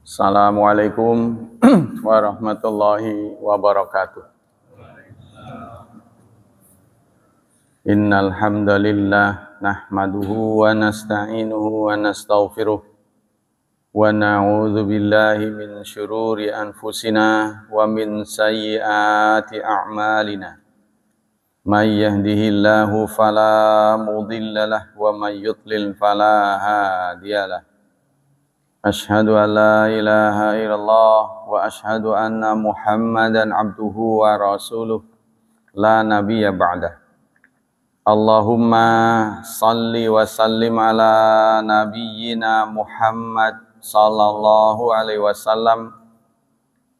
Assalamualaikum warahmatullahi wabarakatuh. Innal hamdalillah nahmaduhu wa nasta'inuhu wa nastaghfiruh wa na'udzu billahi min syururi anfusina wa min sayyiati a'malina. May yahdihillahu fala mudhillalah wa may yudlil fala hadiyalah. Asyhadu an la ilaha illallah wa asyhadu anna Muhammadan abduhu wa rasuluh la nabiyya ba'dah. Allahumma salli wa sallim ala nabiyyina Muhammad sallallahu alaihi wasallam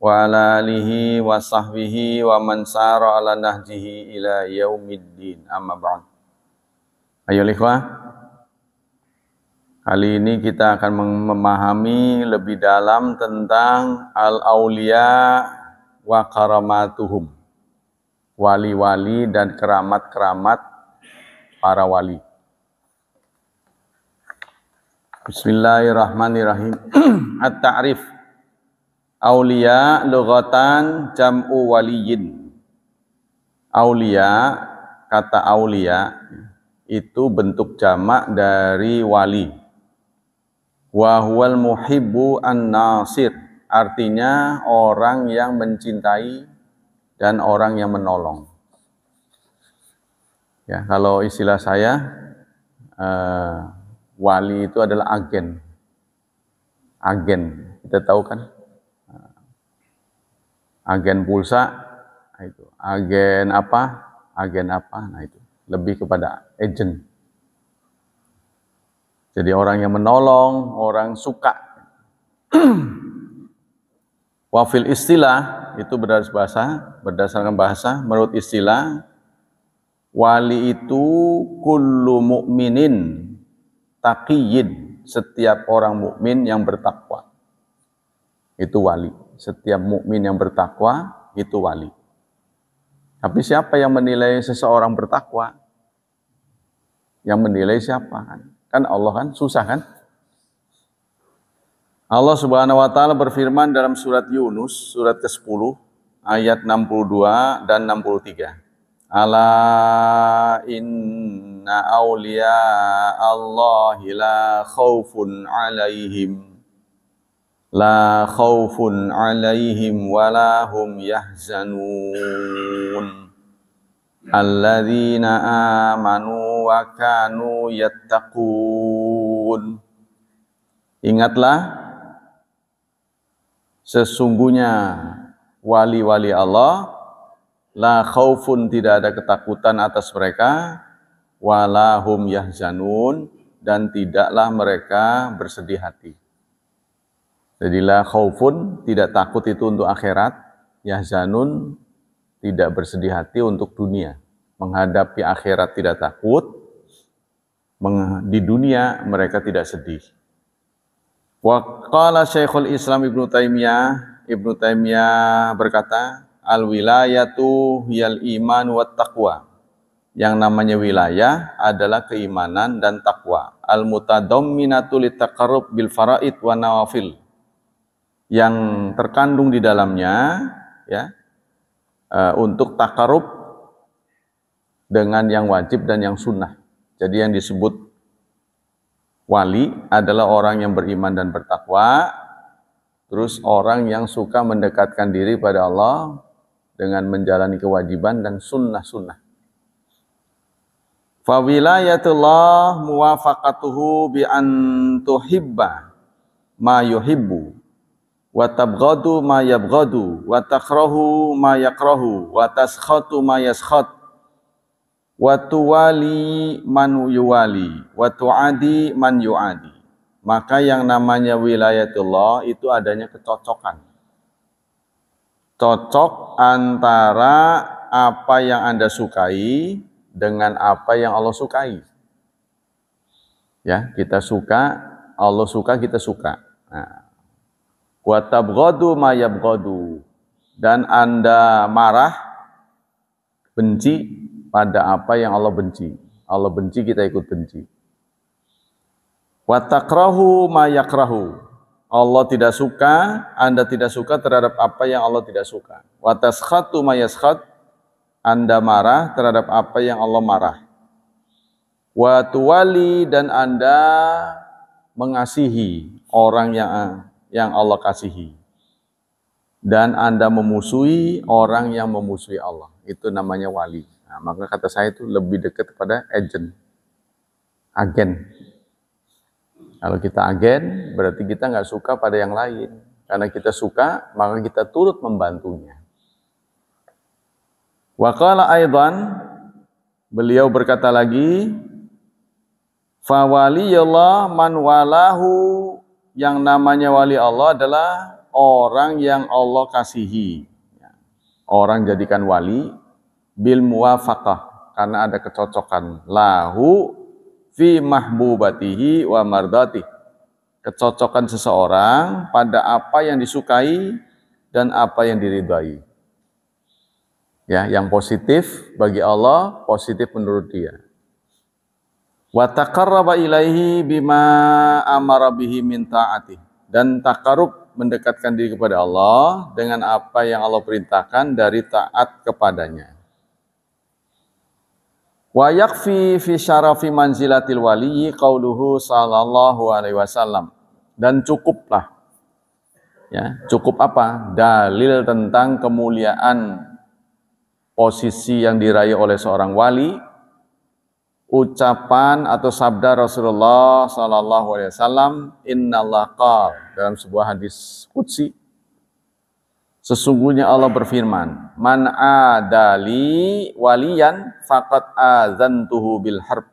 wa ala alihi wa sahbihi wa man sara ala nahjihi ila yaumiddin, amma ba'd. Ayo ikhwah, kali ini kita akan memahami lebih dalam tentang al-auliya wa karamatuhum, wali-wali dan keramat-keramat para wali. Bismillahirrahmanirrahim. At-ta'rif. Auliya lughatan jam'u waliyin. Auliya, kata auliya itu bentuk jamak dari wali. Wa huwal muhibbu an-nasir, artinya orang yang mencintai dan orang yang menolong. Ya, kalau istilah saya, wali itu adalah agen. Agen, kita tahu kan? Agen pulsa, itu. Agen apa? Agen apa? Nah itu, lebih kepada agent. Jadi orang yang menolong, orang suka. Wafil istilah, itu berdasarkan bahasa, menurut istilah, wali itu kullu mu'minin taqiyyin, setiap orang mukmin yang bertakwa. Itu wali. Setiap mukmin yang bertakwa, itu wali. Tapi siapa yang menilai seseorang bertakwa? Yang menilai siapa? Kan Allah kan, susah kan? Allah Subhanahu wa taala berfirman dalam surat Yunus, surat ke-10, ayat 62 dan 63. Ala inna awliya Allahi la khawfun alaihim wa la hum yahzanun. Alladzina amanu wa kanu yattaqun. Ingatlah, sesungguhnya wali-wali Allah, la khaufun, tidak ada ketakutan atas mereka, wala hum yahzanun, dan tidaklah mereka bersedih hati. Jadi la khaufun, tidak takut itu untuk akhirat, yahzanun, tidak bersedih hati untuk dunia. Menghadapi akhirat tidak takut, di dunia mereka tidak sedih. Wa qala Syekhul Islam Ibnu Taimiyah berkata, al-wilayatu hiyal iman wa taqwa. Yang namanya wilayah adalah keimanan dan takwa. Al-mutadamminatu litaqarrub bil faraid wa nawafil. Yang terkandung di dalamnya, ya, untuk takarub dengan yang wajib dan yang sunnah. Jadi yang disebut wali adalah orang yang beriman dan bertakwa, terus orang yang suka mendekatkan diri pada Allah dengan menjalani kewajiban dan sunnah-sunnah. Fa wilayatullah muwafaqatuhu bi an tuhibba ma yuhibbu wa tabghadu ma yabghadu wa takrahu ma yakrahu wa taskhatu ma yaskhat wa tuwali man yuwali wa tuadi man yuadi. Maka yang namanya wilayatullah itu adanya kecocokan. Cocok antara apa yang Anda sukai dengan apa yang Allah sukai. Ya, kita suka, Allah suka, kita suka. Nah, wa tabghadu ma yabghadu, dan Anda marah, benci pada apa yang Allah benci. Allah benci, kita ikut benci. Wa takrahu ma yakrahu, Allah tidak suka, Anda tidak suka terhadap apa yang Allah tidak suka. Wa taskhatu ma yaskhat, Anda marah terhadap apa yang Allah marah. Wa tuwali, dan Anda mengasihi orang yang Allah kasihi. Dan Anda memusuhi orang yang memusuhi Allah. Itu namanya wali. Nah, maka kata saya itu lebih dekat kepada agen. Kalau kita agen, berarti kita nggak suka pada yang lain. Karena kita suka, maka kita turut membantunya. Wa qala aidan, beliau berkata lagi, fa waliyullah man walahu, yang namanya wali Allah adalah orang yang Allah kasihi. Orang jadikan wali bil muwafaqah, karena ada kecocokan lahu fi mahbubatihi wa mardati, kecocokan seseorang pada apa yang disukai dan apa yang diridhai. Ya, yang positif bagi Allah, positif menurut dia. Wa taqarraba ilaihi bima amara bihi min ta'ati, dan takarub, mendekatkan diri kepada Allah dengan apa yang Allah perintahkan dari taat kepadanya. Wa yakfi fi syarafi manzilatil wali qauluhu sallallahu alaihi wasallam, dan cukuplah, ya, cukup apa? Dalil tentang kemuliaan posisi yang diraih oleh seorang wali, ucapan atau sabda Rasulullah sallallahu alaihi wasallam, innallaha qala, dalam sebuah hadis qudsi, sesungguhnya Allah berfirman, man adali waliyan faqad azantuhu bil harb,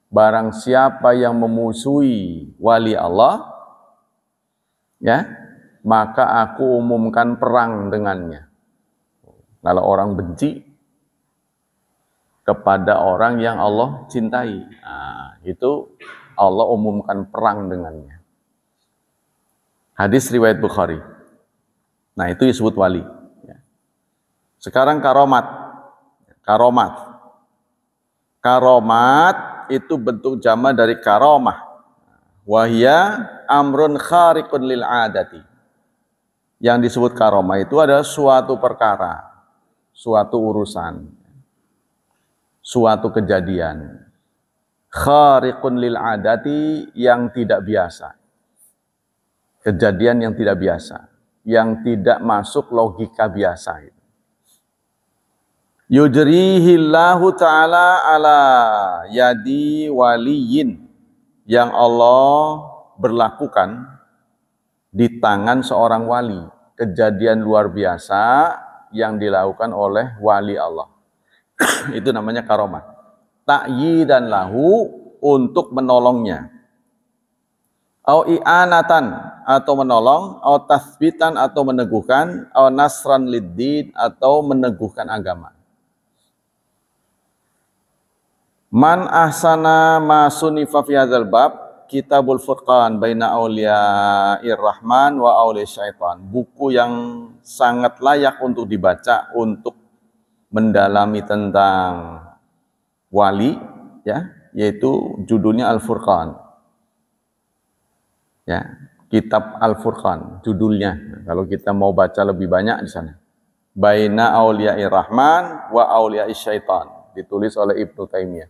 barang siapa yang memusuhi wali Allah, ya, maka aku umumkan perang dengannya. Kalau orang benci kepada orang yang Allah cintai, nah, itu Allah umumkan perang dengannya. Hadis riwayat Bukhari. Nah, itu disebut wali. Sekarang karomat. Karomat itu bentuk jama dari karomah. Wahya amrun khariqun lil adati. Yang disebut karomah itu adalah suatu perkara, suatu urusan, suatu kejadian. Khariqun lil adati, yang tidak biasa. Kejadian yang tidak biasa, yang tidak masuk logika biasa. Yujrihillahu ta'ala ala yadi waliyin, yang Allah berlakukan di tangan seorang wali. Kejadian luar biasa yang dilakukan oleh wali Allah. Itu namanya karomah. Ta'yidan lahu, untuk menolongnya. Au i'anatan, atau menolong, au tathbitan, atau meneguhkan, au nasran lid-din, atau meneguhkan agama. Man ahsana ma sunifa fi hadzal bab kitabul furqan baina auliya'ir rahman wa auliya syaitan, buku yang sangat layak untuk dibaca untuk mendalami tentang wali, ya, yaitu judulnya Al-Furqan. Ya, kitab Al-Furqan judulnya. Kalau kita mau baca lebih banyak di sana. Baina auliya'ir rahman wa auliya'is syaitan, ditulis oleh Ibnu Taimiyah.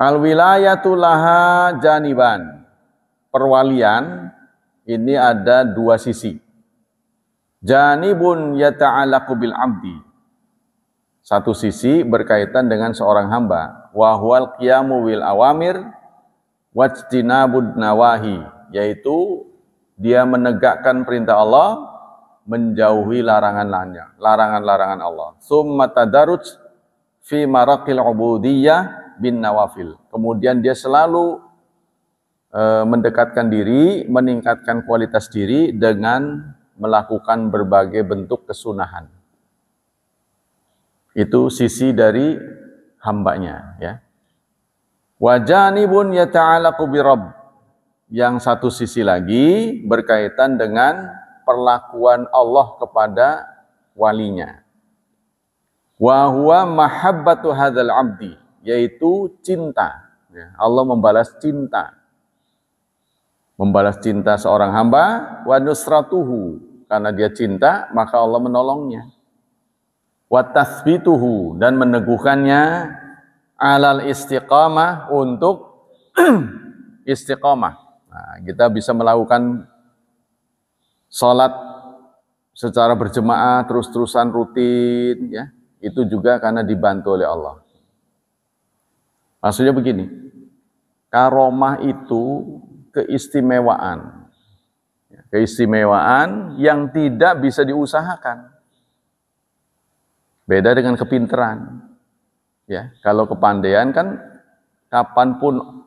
Al-wilayatu laha janiban. Perwalian ini ada dua sisi. Janibun yata'allaqu bil abdi. Satu sisi berkaitan dengan seorang hamba. Wa huwal qiyamu bil awamir wajtinabud nawahi, yaitu dia menegakkan perintah Allah, menjauhi larangan-larangan Allah. Summa tadarruj fi maraqil ubudiyah bin nawafil. Kemudian dia selalu mendekatkan diri, meningkatkan kualitas diri dengan melakukan berbagai bentuk kesunahan. Itu sisi dari hambanya, ya. Wa janibun yata'allaqu bi rabb. Yang satu sisi lagi berkaitan dengan perlakuan Allah kepada walinya. Wa huwa mahabbatu hadzal abdi, yaitu cinta. Allah membalas cinta membalas cinta seorang hamba, wa nusratuhu, karena dia cinta maka Allah menolongnya, wa tathbituhu, dan meneguhkannya, alal istiqamah, untuk istiqamah. Nah, kita bisa melakukan sholat secara berjemaah terus-terusan rutin, ya, itu juga karena dibantu oleh Allah. Maksudnya begini, karomah itu keistimewaan, keistimewaan yang tidak bisa diusahakan. Beda dengan kepinteran. Ya, kalau kepandaian kan kapanpun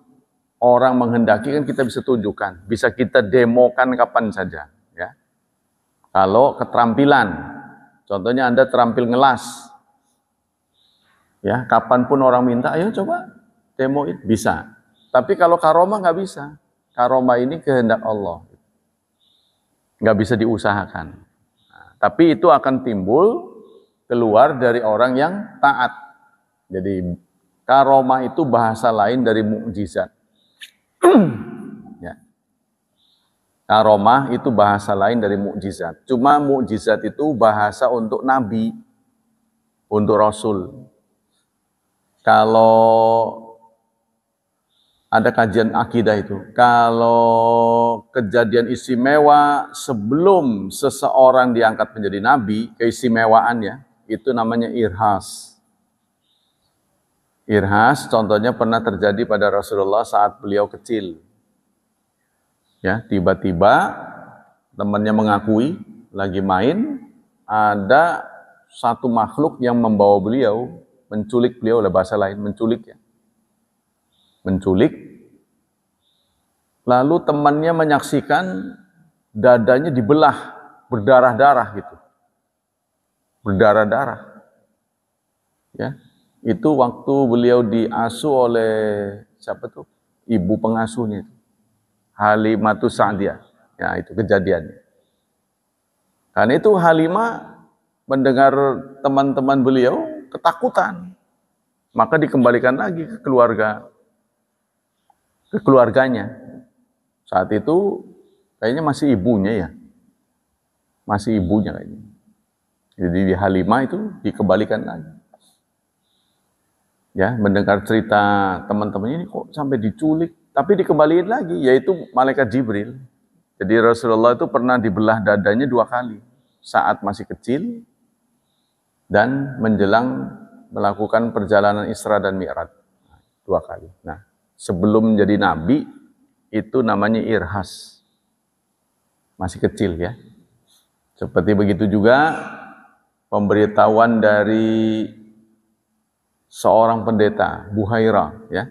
orang menghendaki kan kita bisa tunjukkan, bisa kita demokan kapan saja. Ya, kalau keterampilan, contohnya Anda terampil ngelas, ya, kapanpun orang minta, ayo coba demoin, bisa. Tapi kalau karomah nggak bisa. Karomah ini kehendak Allah, nggak bisa diusahakan. Nah, tapi itu akan timbul keluar dari orang yang taat. Jadi karomah itu bahasa lain dari mukjizat. Ya. Karomah itu bahasa lain dari mukjizat. Cuma mukjizat itu bahasa untuk nabi, untuk rasul. Kalau ada kajian akidah itu, kalau kejadian istimewa sebelum seseorang diangkat menjadi nabi, keistimewaannya itu namanya irhas. Irhas contohnya pernah terjadi pada Rasulullah saat beliau kecil. Ya, tiba-tiba temannya mengakui lagi main, ada satu makhluk yang membawa beliau, menculik beliau, lah bahasa lain, menculik, ya. Menculik, lalu temannya menyaksikan dadanya dibelah, berdarah-darah gitu. Berdarah-darah. Ya, itu waktu beliau diasuh oleh siapa tuh? Ibu pengasuhnya, Halimatus Sa'diyah. Ya, itu kejadiannya. Karena itu Halimah mendengar teman-teman beliau ketakutan. Maka dikembalikan lagi ke keluarganya. Saat itu kayaknya masih ibunya, ya. Masih ibunya kayaknya. Jadi di Halimah itu dikembalikan lagi. Ya, mendengar cerita teman-temannya, ini kok sampai diculik, tapi dikembalikan lagi, yaitu malaikat Jibril. Jadi Rasulullah itu pernah dibelah dadanya 2 kali, saat masih kecil dan menjelang melakukan perjalanan Isra dan Mi'raj, 2 kali. Nah, sebelum menjadi nabi itu namanya irhas, masih kecil, ya. Seperti begitu juga pemberitahuan dari seorang pendeta, Buhairah, ya.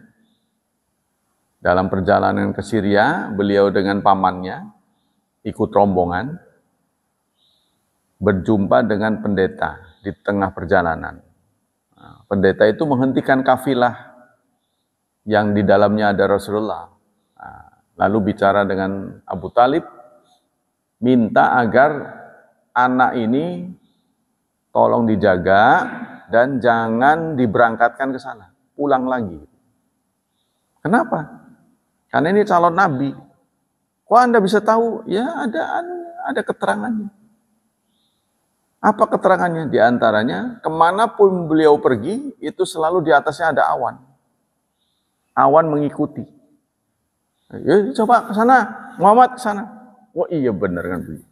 Dalam perjalanan ke Syria, beliau dengan pamannya ikut rombongan, berjumpa dengan pendeta di tengah perjalanan. Nah, pendeta itu menghentikan kafilah yang di dalamnya ada Rasulullah. Nah, lalu bicara dengan Abu Talib, minta agar anak ini tolong dijaga dan jangan diberangkatkan ke sana, pulang lagi. Kenapa? Karena ini calon nabi. Kok Anda bisa tahu? Ya, ada keterangannya. Apa keterangannya? Di antaranya, kemanapun beliau pergi, itu selalu di atasnya ada awan. Awan mengikuti. Ya, coba ke sana, Muhammad ke sana. Wah, iya benar kan begitu.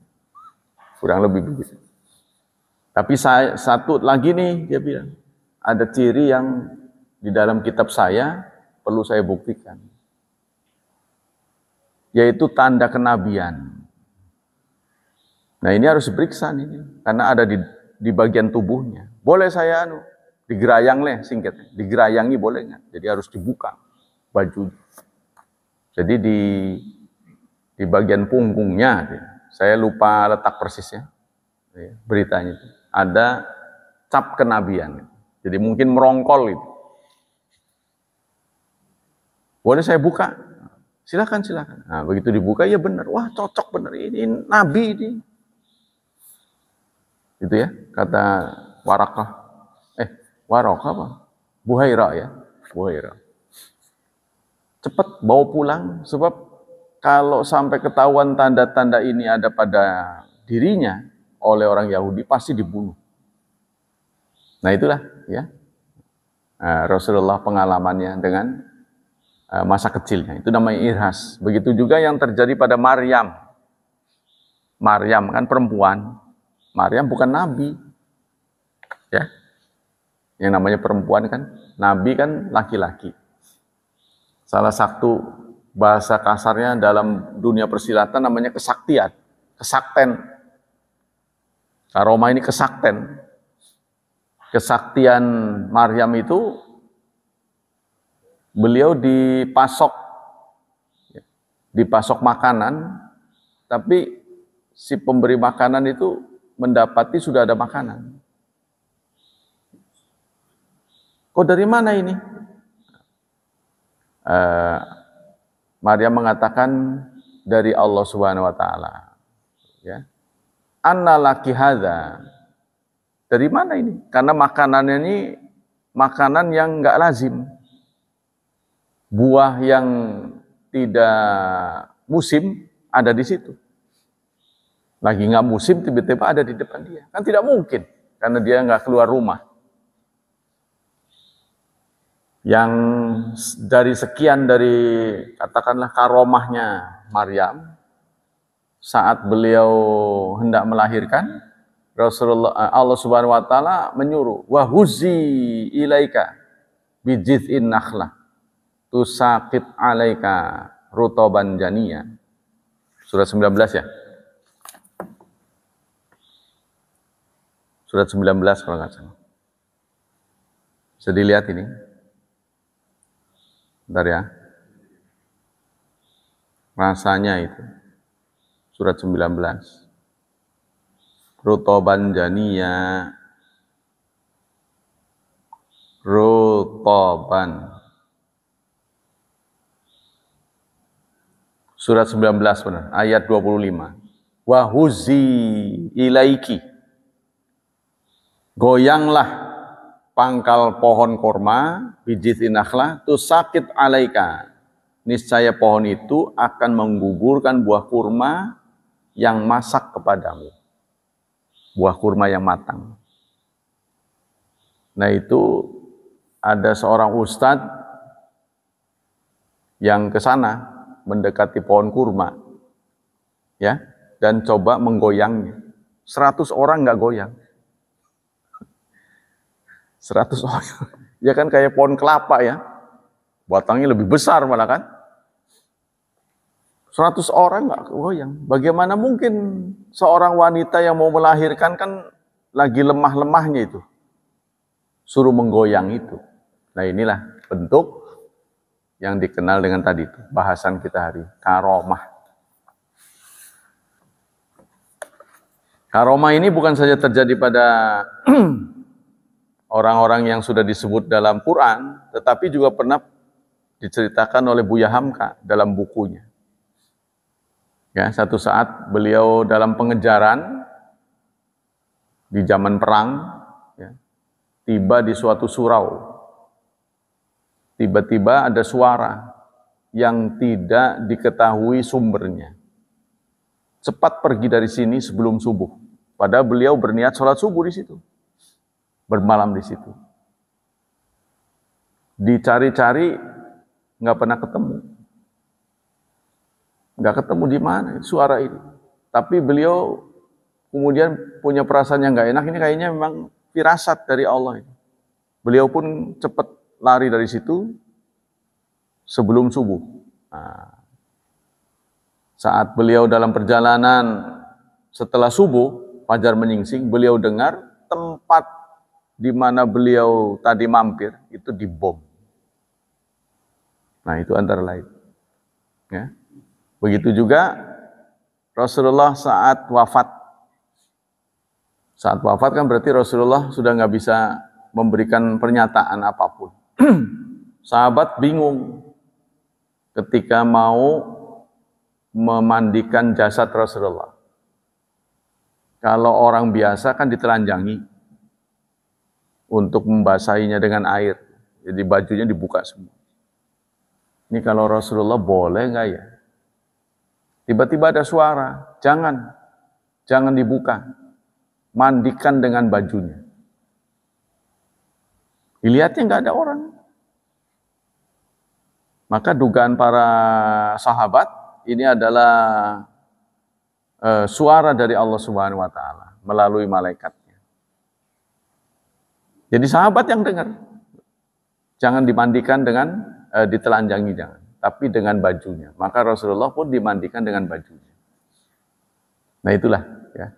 Kurang lebih begitu. Tapi satu lagi nih, dia bilang, ada ciri yang di dalam kitab saya perlu saya buktikan, yaitu tanda kenabian. Nah, ini harus diperiksa nih, karena ada di bagian tubuhnya. Boleh saya digerayang singkatnya, digerayangi boleh nggak? Jadi harus dibuka baju. Jadi di bagian punggungnya, saya lupa letak persisnya, beritanya itu, ada cap kenabian. Jadi mungkin merongkol itu. Boleh saya buka? Silakan. Nah, begitu dibuka, ya benar. Wah, cocok benar. Ini nabi ini. Itu ya, kata Warakah. Warakah apa? Buhairah, ya. Buhairah. Cepat bawa pulang, sebab kalau sampai ketahuan tanda-tanda ini ada pada dirinya oleh orang Yahudi, pasti dibunuh. Nah itulah ya Rasulullah pengalamannya dengan masa kecilnya. Itu namanya irhas. Begitu juga yang terjadi pada Maryam. Maryam kan perempuan. Maryam bukan nabi. Ya. Yang namanya perempuan kan, nabi kan laki-laki. Salah satu bahasa kasarnya dalam dunia persilatan namanya kesaktian, kesakten. Karomah ini kesakten. Kesaktian Maryam itu beliau dipasok makanan, tapi si pemberi makanan itu mendapati sudah ada makanan. Kok dari mana ini? Maryam mengatakan dari Allah Subhanahu wa taala. Ya. Anna laki hadza. Dari mana ini? Karena makanannya ini makanan yang enggak lazim. Buah yang tidak musim ada di situ. Lagi enggak musim tiba-tiba ada di depan dia. Kan tidak mungkin karena dia enggak keluar rumah. Yang dari sekian dari katakanlah karomahnya Maryam saat beliau hendak melahirkan, Allah Subhanahu wa taala menyuruh wa huzi ilaika bijiz'in nakhlah tusaqit alaika rutoban janiya. Surat 19 ya. Surat 19 kalau nggak salah. Bisa dilihat ini. Bentar ya. Rasanya itu. Surat 19. Rutoban janiya. Rutoban. Surat 19 benar. Ayat 25. Wahuzi ilaiki. Goyanglah pangkal pohon korma, bijith inakhlah, tu sakit alaika. Niscaya pohon itu akan menggugurkan buah kurma yang masak kepadamu. Buah kurma yang matang. Nah itu ada seorang ustadz yang ke sana mendekati pohon kurma, ya, dan coba menggoyangnya. 100 orang nggak goyang. 100 orang. Ya kan kayak pohon kelapa ya. Batangnya lebih besar malah kan. 100 orang nggak goyang. Bagaimana mungkin seorang wanita yang mau melahirkan kan lagi lemah-lemahnya itu. Suruh menggoyang itu. Nah inilah bentuk yang dikenal dengan tadi itu. Bahasan kita hari. Karomah. Karomah ini bukan saja terjadi pada orang-orang yang sudah disebut dalam Quran, tetapi juga pernah diceritakan oleh Buya Hamka dalam bukunya. Ya, satu saat beliau dalam pengejaran di zaman perang, ya, tiba di suatu surau. Tiba-tiba ada suara yang tidak diketahui sumbernya. Cepat pergi dari sini sebelum subuh. Padahal beliau berniat sholat subuh di situ. Bermalam di situ. Dicari-cari nggak pernah ketemu. Nggak ketemu di mana suara ini. Tapi beliau kemudian punya perasaan yang nggak enak. Ini kayaknya memang firasat dari Allah ini. Beliau pun cepat lari dari situ sebelum subuh. Nah, saat beliau dalam perjalanan setelah subuh, fajar menyingsing, beliau dengar tempat di mana beliau tadi mampir itu dibom. Nah itu antara lain. Ya. Begitu juga Rasulullah saat wafat. Saat wafat kan berarti Rasulullah sudah nggak bisa memberikan pernyataan apapun. Sahabat bingung ketika mau memandikan jasad Rasulullah. Kalau orang biasa kan ditelanjangi untuk membasahinya dengan air. Jadi bajunya dibuka semua. Ini kalau Rasulullah boleh nggak ya? Tiba-tiba ada suara, jangan dibuka. Mandikan dengan bajunya. Dilihatnya nggak ada orang. Maka dugaan para sahabat ini adalah suara dari Allah Subhanahu wa taala melalui malaikatnya. Jadi sahabat yang dengar. Jangan dimandikan dengan ditelanjangi, jangan, tapi dengan bajunya. Maka Rasulullah pun dimandikan dengan bajunya. Nah, itulah ya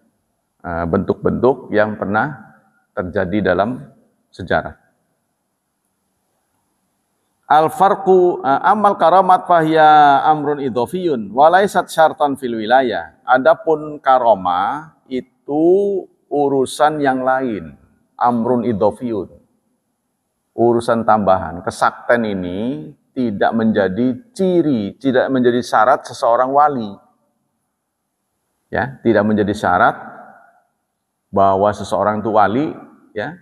bentuk-bentuk yang pernah terjadi dalam sejarah. Al-farqu amal karamat fahiya amrun idhofiyun walaisat syartan fil wilayah. Adapun karomah itu urusan yang lain, amrun idhofiyun. Urusan tambahan. Kesakten ini tidak menjadi ciri, tidak menjadi syarat seseorang wali. Ya, tidak menjadi syarat bahwa seseorang itu wali ya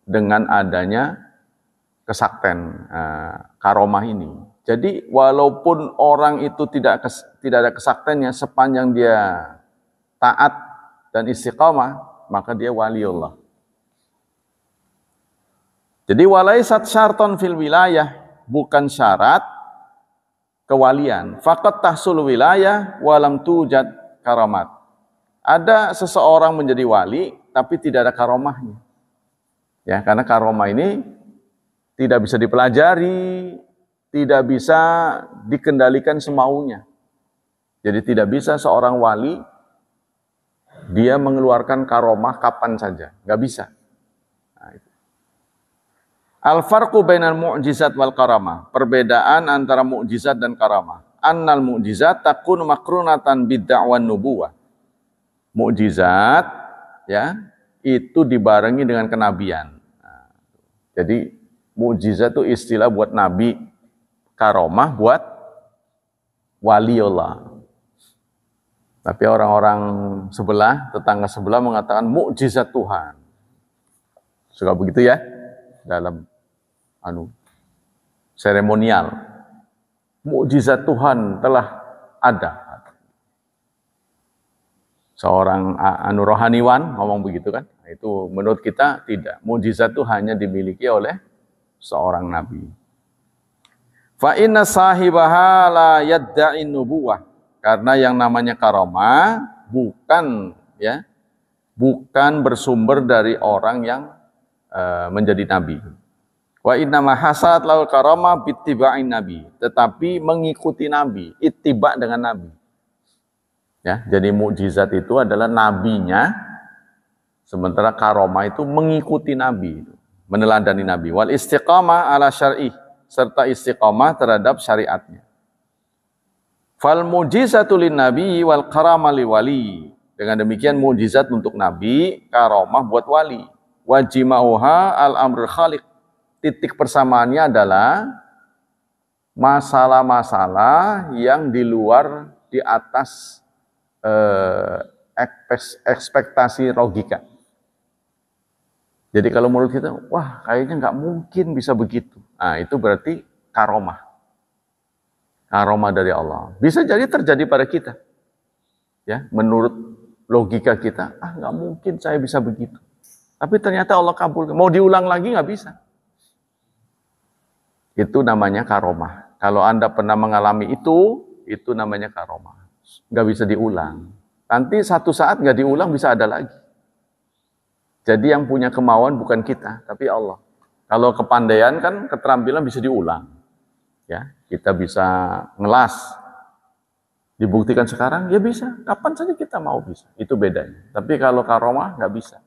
dengan adanya kesakten karomah ini. Jadi walaupun orang itu tidak ada kesaktennya sepanjang dia taat dan istiqamah, maka dia waliullah. Jadi walaisat syarton fil wilayah, bukan syarat kewalian. Faqat tahsul wilayah walam tujad karamat. Ada seseorang menjadi wali tapi tidak ada karomahnya. Ya, karena karomah ini tidak bisa dipelajari, tidak bisa dikendalikan semaunya. Jadi tidak bisa seorang wali dia mengeluarkan karomah kapan saja, nggak bisa. Nah, al-farqu bainal mu'jizat wal karamah. Perbedaan antara mukjizat dan karamah. Annal mu'jizat takun makrunatan bid-da'wan nubuwah. Mukjizat ya, itu dibarengi dengan kenabian. Nah, jadi mukjizat itu istilah buat nabi, karomah buat waliullah. Tapi orang-orang sebelah, tetangga sebelah mengatakan mukjizat Tuhan. Suka begitu ya dalam seremonial. Mukjizat Tuhan telah ada. Seorang rohaniwan ngomong begitu kan? Itu menurut kita tidak. Mukjizat itu hanya dimiliki oleh seorang nabi. Fa inna sahibaha la yadda'in nubuwah. Karena yang namanya karomah bukan bersumber dari orang yang menjadi nabi. Wa inna ma hasad lahu karomah bittiba'in nabi, tetapi mengikuti nabi, ittiba dengan nabi. Ya, jadi mukjizat itu adalah nabinya, sementara karomah itu mengikuti nabi, meneladani nabi. Wal istiqamah ala syar'i, serta istiqamah terhadap syariatnya. Fal mujizatu lin nabi wal karamah li wali. Dengan demikian mujizat untuk nabi, karomah buat wali. Wajimauha al amrul khaliq. Titik persamaannya adalah masalah-masalah yang di luar, di atas ekspektasi logika. Jadi kalau menurut kita, wah kayaknya nggak mungkin bisa begitu. Nah itu berarti karomah. Karomah dari Allah. Bisa jadi terjadi pada kita. Ya, menurut logika kita, nggak mungkin saya bisa begitu. Tapi ternyata Allah kabulkan. Mau diulang lagi nggak bisa. Itu namanya karomah. Kalau Anda pernah mengalami itu namanya karomah. Nggak bisa diulang. Nanti satu saat nggak diulang bisa ada lagi. Jadi yang punya kemauan bukan kita, tapi Allah. Kalau kepandaian kan keterampilan bisa diulang. Ya, kita bisa ngelas. Dibuktikan sekarang, ya bisa. Kapan saja kita mau bisa. Itu bedanya. Tapi kalau karomah nggak bisa.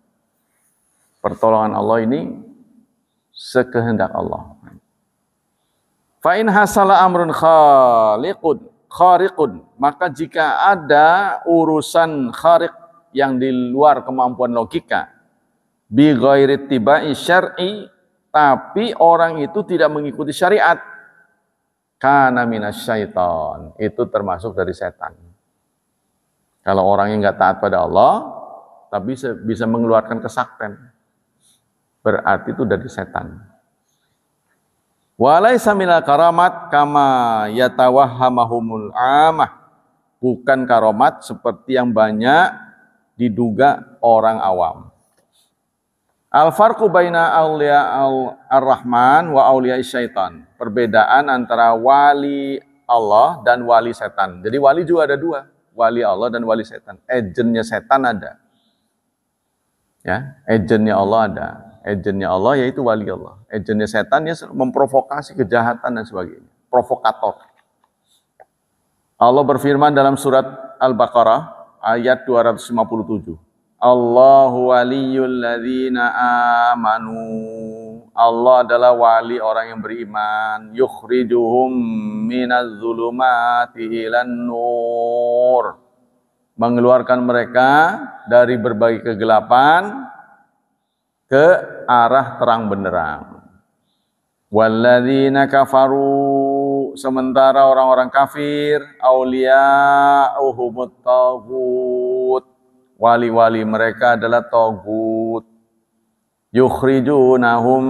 Pertolongan Allah ini sekehendak Allah. Fa in hasala amrun khariqun, maka jika ada urusan khariq yang di luar kemampuan logika, bi ghairi tibai syar'i, tapi orang itu tidak mengikuti syariat, kana minasyaiton, itu termasuk dari setan. Kalau orang yang nggak taat pada Allah, tapi bisa mengeluarkan kesakten, berarti itu dari setan. Walaisa minal karamat kama yatawahhamahumul amah, bukan karomat seperti yang banyak diduga orang awam. Al-farqu baina auliya ar-Rahman wa auliya syaitan. Perbedaan antara wali Allah dan wali setan. Jadi wali juga ada dua, wali Allah dan wali setan. Agennya setan ada. Ya, agennya Allah ada. Agennya Allah yaitu wali Allah. Agennya setan dia memprovokasi kejahatan dan sebagainya. Provokator. Allah berfirman dalam surat Al-Baqarah ayat 257. Allahu waliyul ladzina amanu. Allah adalah wali orang yang beriman. Yukhrijuhum minaz zulumati ilan nur. Mengeluarkan mereka dari berbagai kegelapan ke arah terang benderang. Walladzina kafaru, sementara orang-orang kafir, auliya'uhumut taghut, wali-wali mereka adalah taghut. Yukhrijunahum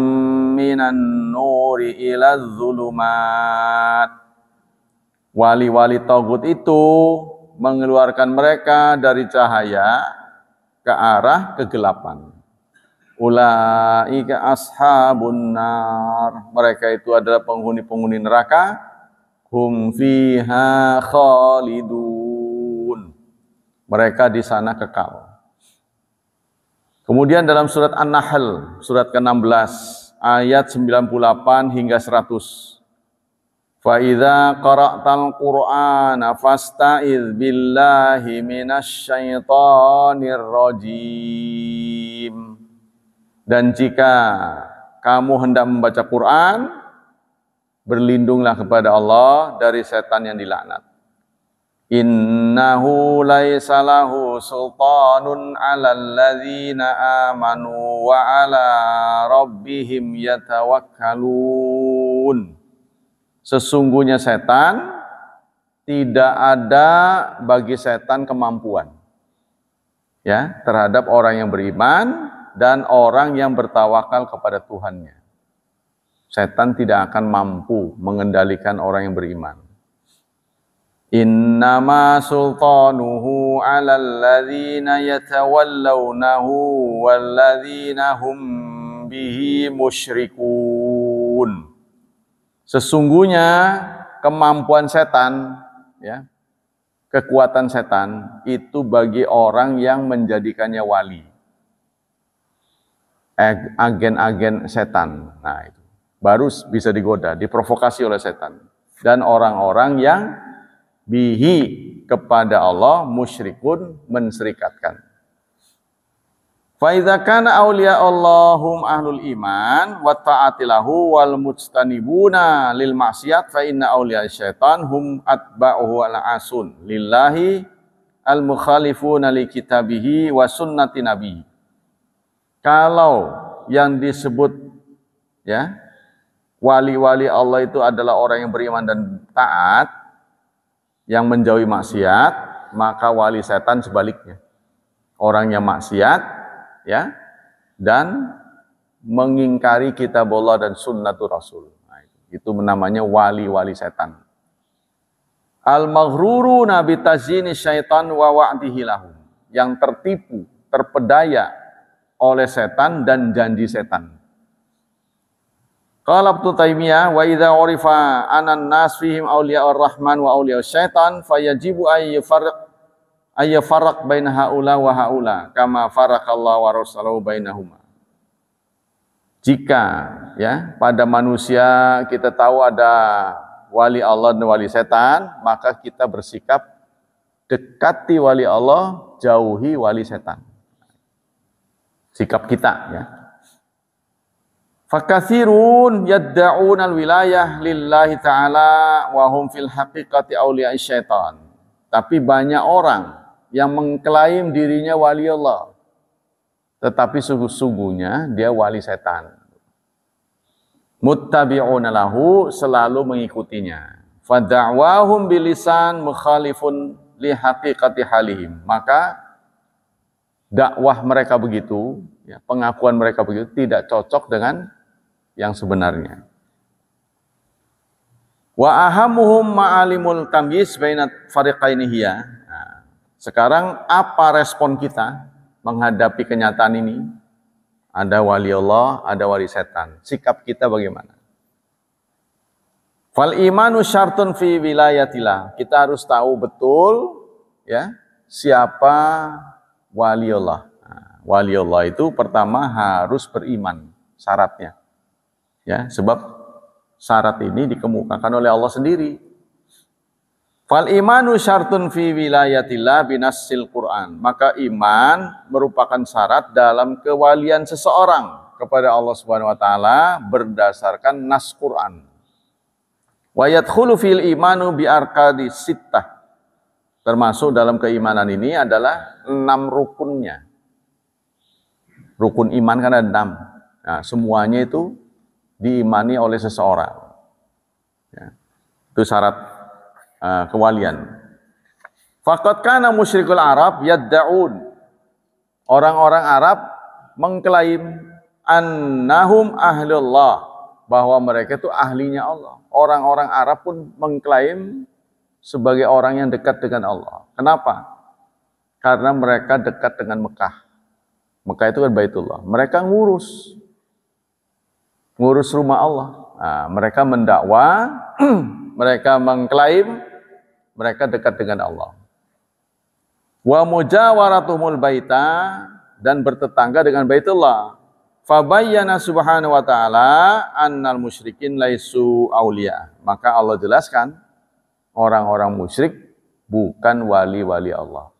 minan nuri ilaz zulumat. Wali-wali taghut itu mengeluarkan mereka dari cahaya ke arah kegelapan. Ulaika ashabun nar. Mereka itu adalah penghuni-penghuni neraka. Hum fiha khalidun. Mereka di sana kekal. Kemudian dalam surat An-Nahl, surat ke-16, ayat 98 hingga 100. Fa idza qara'tal Qur'ana fasta'iz billahi minasyaitonir rajim. Dan jika kamu hendak membaca Quran, berlindunglah kepada Allah dari setan yang dilaknat. Innahu laisa lahu sultanun 'alal ladzina amanu wa 'ala rabbihim yatawakkalun. Sesungguhnya setan, tidak ada bagi setan kemampuan ya terhadap orang yang beriman dan orang yang bertawakal kepada Tuhannya. Setan tidak akan mampu mengendalikan orang yang beriman. Innama sultanuhu 'alal ladzina yatawallawnahu walladzina hum bihi musyrikun. Sesungguhnya kemampuan setan, ya, kekuatan setan itu bagi orang yang menjadikannya wali. Agen-agen setan. Nah, itu baru bisa digoda, diprovokasi oleh setan. Dan orang-orang yang bihi kepada Allah musyrikun, menserikatkan. Fa idza kana auliya Allahum ahlul iman wa ta'atilahu wal mujtanibuna lil maksiat fa inna auliya syaitan hum atba'uhu al asun lillahi al mukhalifuna li kitabihi wa sunnati nabi. Kalau yang disebut ya wali-wali Allah itu adalah orang yang beriman dan taat, yang menjauhi maksiat, maka wali setan sebaliknya. Orang yang maksiat ya dan mengingkari kitab Allah dan sunnatul Rasul. Nah, itu namanya wali-wali setan. Al-maghruruna bi tazyini syaitan wa wa'dihi lahum. Yang tertipu, terpedaya oleh setan dan janji setan. Qala Ibnu Taimiyah wa idza urifa anan nas fihim awliya'ur rahman wa awliya'us syaitan fayajibu ayyafarraq baina haula wa haula kama faraqallahu wa rasuluhu bainahuma. Jika ya pada manusia kita tahu ada wali Allah dan wali setan, maka kita bersikap dekati wali Allah, jauhi wali setan. Sikap kita ya. Fakatsirun yadda'un al-wilayah lillahi ta'ala wa hum fil haqiqati awliya'i syaitan. Tapi banyak orang yang mengklaim dirinya wali Allah, tetapi sungguh-sungguhnya dia wali setan. Muttabi'una lahu, selalu mengikutinya. Fada'wahum bilisan mukhalifun li haqiqati halihim. Maka dakwah mereka begitu, ya, pengakuan mereka begitu tidak cocok dengan yang sebenarnya. Wa ahamuhum ma'alimul tamyiz bainat fariqaini hiya. Nah, sekarang apa respon kita menghadapi kenyataan ini? Ada wali Allah, ada wali setan. Sikap kita bagaimana? Fal imanu syartun fi wilayatillah. Kita harus tahu betul ya, siapa wali Allah. Nah, wali Allah itu pertama harus beriman, syaratnya. Ya, sebab syarat ini dikemukakan oleh Allah sendiri. Fal imanu syartun fi wilayatillah binassil Quran. Maka iman merupakan syarat dalam kewalian seseorang kepada Allah Subhanahu wa taala berdasarkan nas Quran. Wa yadkhulu fil imanu bi arkadi sittah. Termasuk dalam keimanan ini adalah 6 rukunnya. Rukun iman kan ada 6. Nah, semuanya itu diimani oleh seseorang. Ya. Itu syarat kewalian. Faqad kana musyrikul Arab yadda'un. Orang-orang Arab mengklaim annahum ahlullah, bahwa mereka itu ahlinya Allah. Orang-orang Arab pun mengklaim sebagai orang yang dekat dengan Allah. Kenapa? Karena mereka dekat dengan Mekah. Mekah itu kan Baitullah. Mereka ngurus rumah Allah. Nah, mereka mendakwa, mereka mengklaim mereka dekat dengan Allah. Wa mujawaratumul baita, dan bertetangga dengan Baitullah. Fabayyana subhanahu wa ta'ala annal musyrikin laisu auliya. Maka Allah jelaskan orang-orang musyrik bukan wali-wali Allah.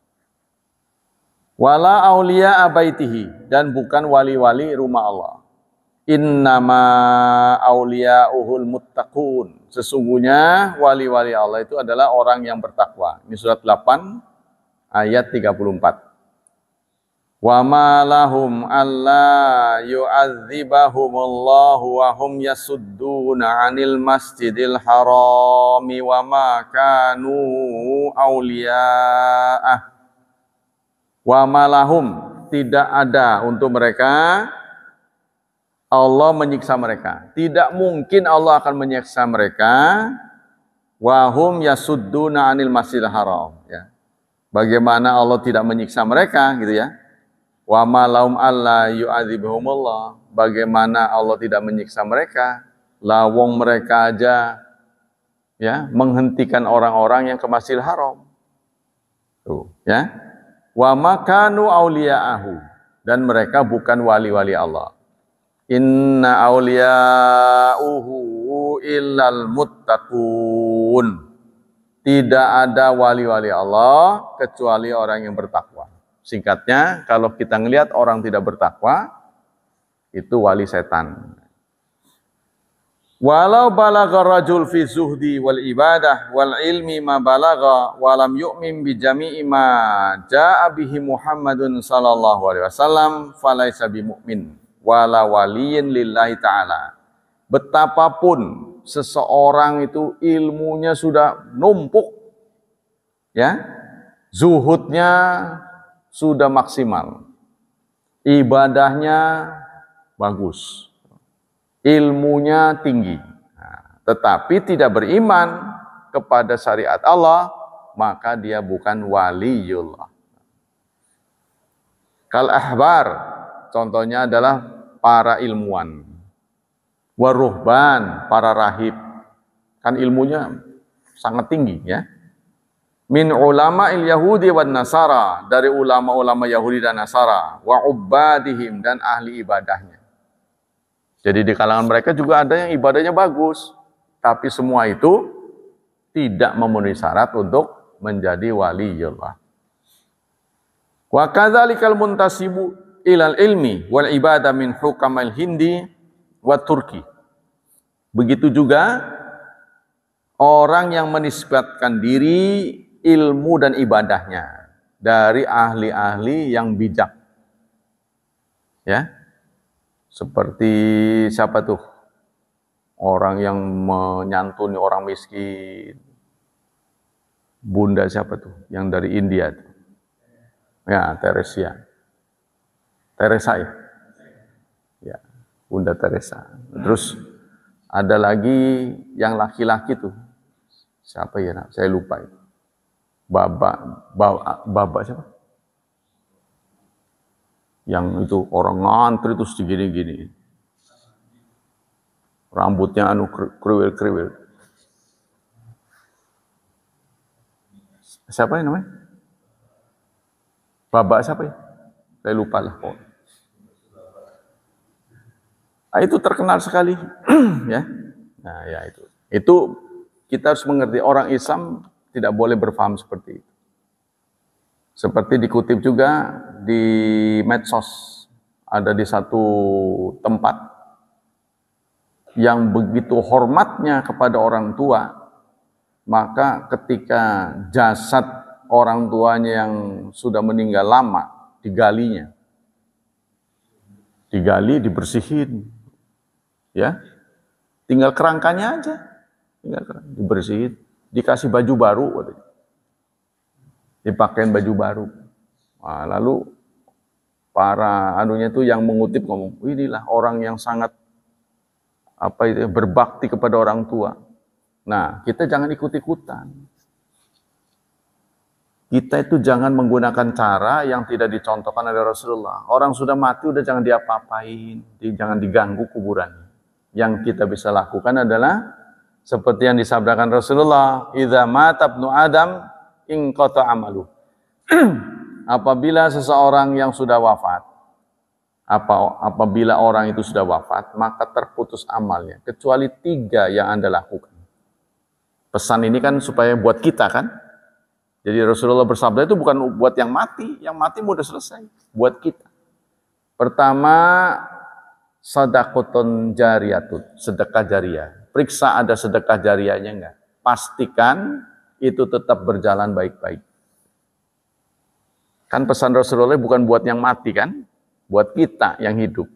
Wala auliya abaitihi, dan bukan wali-wali rumah Allah. Innama awliya'uhul muttaqun. Sesungguhnya wali-wali Allah itu adalah orang yang bertakwa. Ini surat 8 ayat 34. Wa ma lahum alla yu'adzibahumullahu wa hum yasudduna 'anil masjidil harami wa ma kanu awliya'ah. Wa ma lahum, tidak ada untuk mereka Allah menyiksa mereka. Tidak mungkin Allah akan menyiksa mereka. Wahum yasudduna 'anil masjidil haram. Ya. Bagaimana Allah tidak menyiksa mereka, gitu ya? Wa ma lahum alla yu'adzibahumullah. Bagaimana Allah tidak menyiksa mereka? Lawong mereka aja ya menghentikan orang-orang yang ke Masjidil Haram. Tuh, ya. Wa makanu auliya'ahu, dan mereka bukan wali-wali Allah. Inna awliya'uhu illal muttaqun. Tidak ada wali-wali Allah kecuali orang yang bertakwa. Singkatnya, kalau kita ngelihat orang tidak bertakwa, itu wali setan. Walau balagha rajul fi zuhdi wal ibadah wal ilmi ma balagha walam yu'min bi jami'i ma ja'a bihi Muhammadun sallallahu alaihi wasallam falaisa bimu'min wala waliyin lillahi ta'ala. Betapapun seseorang itu ilmunya sudah numpuk, ya, zuhudnya sudah maksimal, ibadahnya bagus, ilmunya tinggi, tetapi tidak beriman kepada syariat Allah, maka dia bukan waliullah. Kal ahbar, contohnya adalah para ilmuwan, waruhban, para rahib, kan ilmunya sangat tinggi, ya. Min ulama il Yahudi wan Nasara, dari ulama-ulama Yahudi dan Nasara, wa ubadihim, dan ahli ibadahnya. Jadi di kalangan mereka juga ada yang ibadahnya bagus, tapi semua itu tidak memenuhi syarat untuk menjadi waliullah. Wa kadzalikal muntasibu ilal ilmi wal ibadah min hukamal Hindi wa Turki. Begitu juga orang yang menisbatkan diri ilmu dan ibadahnya dari ahli-ahli yang bijak. Ya. Seperti siapa tuh? Orang yang menyantuni orang miskin. Bunda siapa tuh? Yang dari India tuh. Ya, Teresa ya. Ya, Bunda Teresa. Terus ada lagi yang laki-laki tuh. Siapa ya? Saya lupa. Baba siapa? Yang itu orang ngantri terus digini-gini. Rambutnya kriwil-kriwil. Siapa yang namanya? Baba siapa ya? Saya lupa lah. Itu terkenal sekali. Ya. Nah, ya itu. Itu kita harus mengerti, orang Islam tidak boleh berpaham seperti itu. Seperti dikutip juga di medsos, ada di satu tempat yang begitu hormatnya kepada orang tua, maka ketika jasad orang tuanya yang sudah meninggal lama digalinya, digali, dibersihin, ya, tinggal kerangkanya aja, tinggal dibersihin, dikasih baju baru, dipakein baju baru. Nah, lalu para anunya itu yang mengutip ngomong, inilah orang yang sangat berbakti kepada orang tua. Nah, kita jangan ikut-ikutan. Kita itu jangan menggunakan cara yang tidak dicontohkan oleh Rasulullah. Orang sudah mati, udah jangan diapa-apain, jangan diganggu kuburannya. Yang kita bisa lakukan adalah seperti yang disabdakan Rasulullah, "Idza mata ibnu Adam inqata amalu." Apabila seseorang yang sudah wafat, apabila orang itu sudah wafat, maka terputus amalnya, kecuali 3 yang Anda lakukan. Pesan ini kan supaya buat kita kan. Jadi Rasulullah bersabda itu bukan buat yang mati mudah selesai, buat kita. Pertama, sadaqatun jariyatun, sedekah jariah. Periksa ada sedekah jariahnya enggak. Pastikan itu tetap berjalan baik-baik. Kan pesan Rasulullah bukan buat yang mati kan, buat kita yang hidup.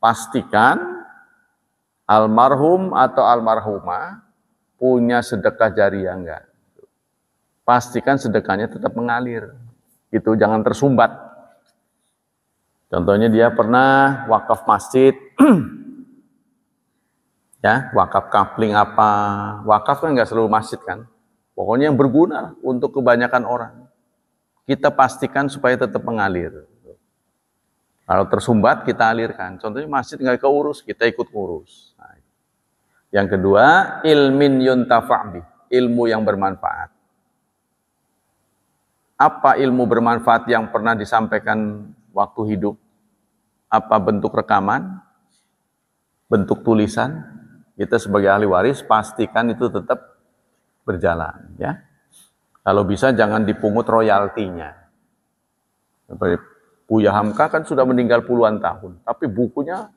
Pastikan almarhum atau almarhumah punya sedekah jariah enggak. Pastikan sedekahnya tetap mengalir. Itu jangan tersumbat. Contohnya dia pernah wakaf masjid, ya, wakaf kapling apa, wakaf kan nggak selalu masjid kan, pokoknya yang berguna untuk kebanyakan orang. Kita pastikan supaya tetap mengalir. Kalau tersumbat kita alirkan. Contohnya masjid nggak keurus, kita ikut ngurus. Nah, yang kedua, ilmin yuntafa'bi, ilmu yang bermanfaat. Apa ilmu bermanfaat yang pernah disampaikan waktu hidup? Apa bentuk rekaman? Bentuk tulisan? Kita sebagai ahli waris pastikan itu tetap berjalan, ya. Kalau bisa jangan dipungut royaltinya. Buya Hamka kan sudah meninggal puluhan tahun, tapi bukunya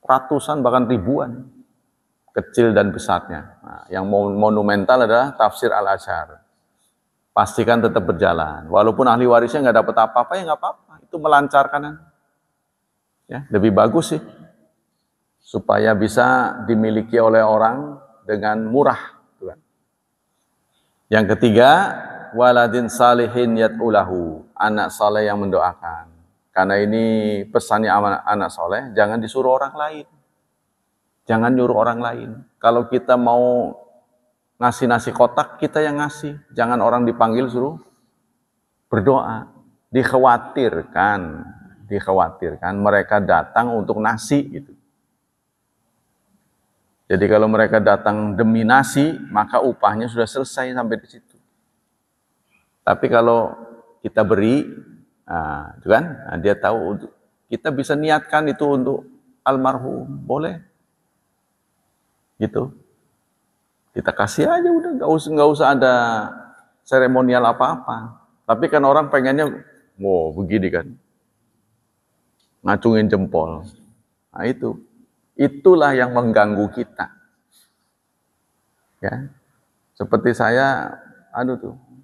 ratusan bahkan ribuan, kecil dan besarnya. Nah, yang monumental adalah Tafsir Al-Azhar. Pastikan tetap berjalan. Walaupun ahli warisnya nggak dapat apa-apa, ya nggak apa-apa. Itu melancarkan. Ya, lebih bagus sih. Supaya bisa dimiliki oleh orang dengan murah. Yang ketiga, waladin salihin yad'ulahu, anak saleh yang mendoakan. Karena ini pesannya anak saleh, jangan disuruh orang lain. Jangan nyuruh orang lain. Kalau kita mau ngasih nasi kotak, kita yang ngasih. Jangan orang dipanggil suruh berdoa. Dikhawatirkan mereka datang untuk nasi gitu. Jadi kalau mereka datang demi nasi, maka upahnya sudah selesai sampai di situ. Tapi kalau kita beri, nah, itu kan, nah, dia tahu kita bisa niatkan itu untuk almarhum, boleh. Gitu. Kita kasih aja udah, nggak usah ada seremonial apa-apa. Tapi kan orang pengennya, wow begini kan, ngacungin jempol. Nah itulah yang mengganggu kita. Ya, seperti saya,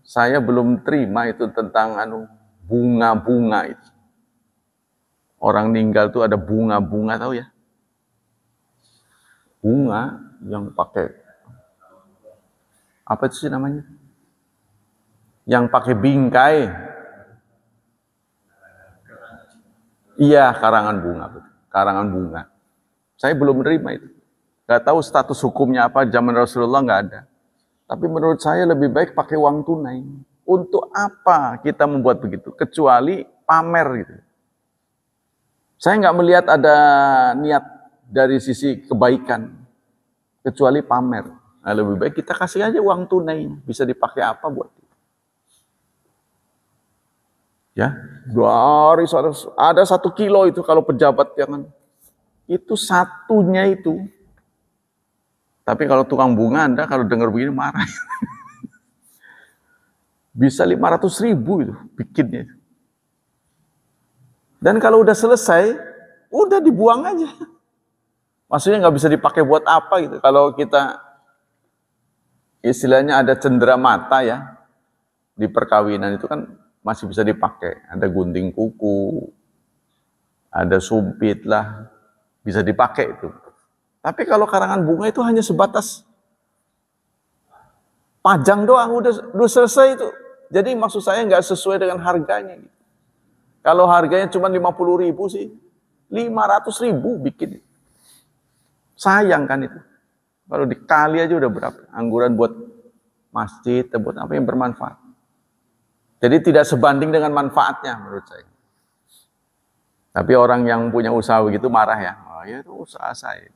saya belum terima itu tentang bunga-bunga itu. Orang meninggal tuh ada bunga-bunga, tahu ya? Bunga yang pakai apa itu sih namanya? Yang pakai bingkai. Iya, karangan bunga, betul. Karangan bunga. Saya belum menerima itu. Gak tahu status hukumnya apa, zaman Rasulullah nggak ada. Tapi menurut saya lebih baik pakai uang tunai. Untuk apa kita membuat begitu? Kecuali pamer gitu. Saya nggak melihat ada niat dari sisi kebaikan. Kecuali pamer. Nah, lebih baik kita kasih aja uang tunai. Bisa dipakai apa buat itu. Ya, 2 hari ada 1 kilo itu kalau pejabat jangan. Itu satunya itu. Tapi kalau tukang bunga Anda kalau dengar begini marah. Bisa 500.000 itu bikinnya. Dan kalau udah selesai, udah dibuang aja. Maksudnya nggak bisa dipakai buat apa gitu. Kalau kita istilahnya ada cendera mata ya, di perkawinan itu kan masih bisa dipakai. Ada gunting kuku, ada sumpit lah, bisa dipakai itu. Tapi kalau karangan bunga itu hanya sebatas pajang doang, udah selesai itu. Jadi maksud saya nggak sesuai dengan harganya. Gitu. Kalau harganya cuma 50.000 sih, 500.000 bikin. Sayang kan itu. Kalau dikali aja udah berapa? Angguran buat masjid, buat apa yang bermanfaat. Jadi tidak sebanding dengan manfaatnya menurut saya. Tapi orang yang punya usaha begitu marah ya. Oh ya itu usaha saya.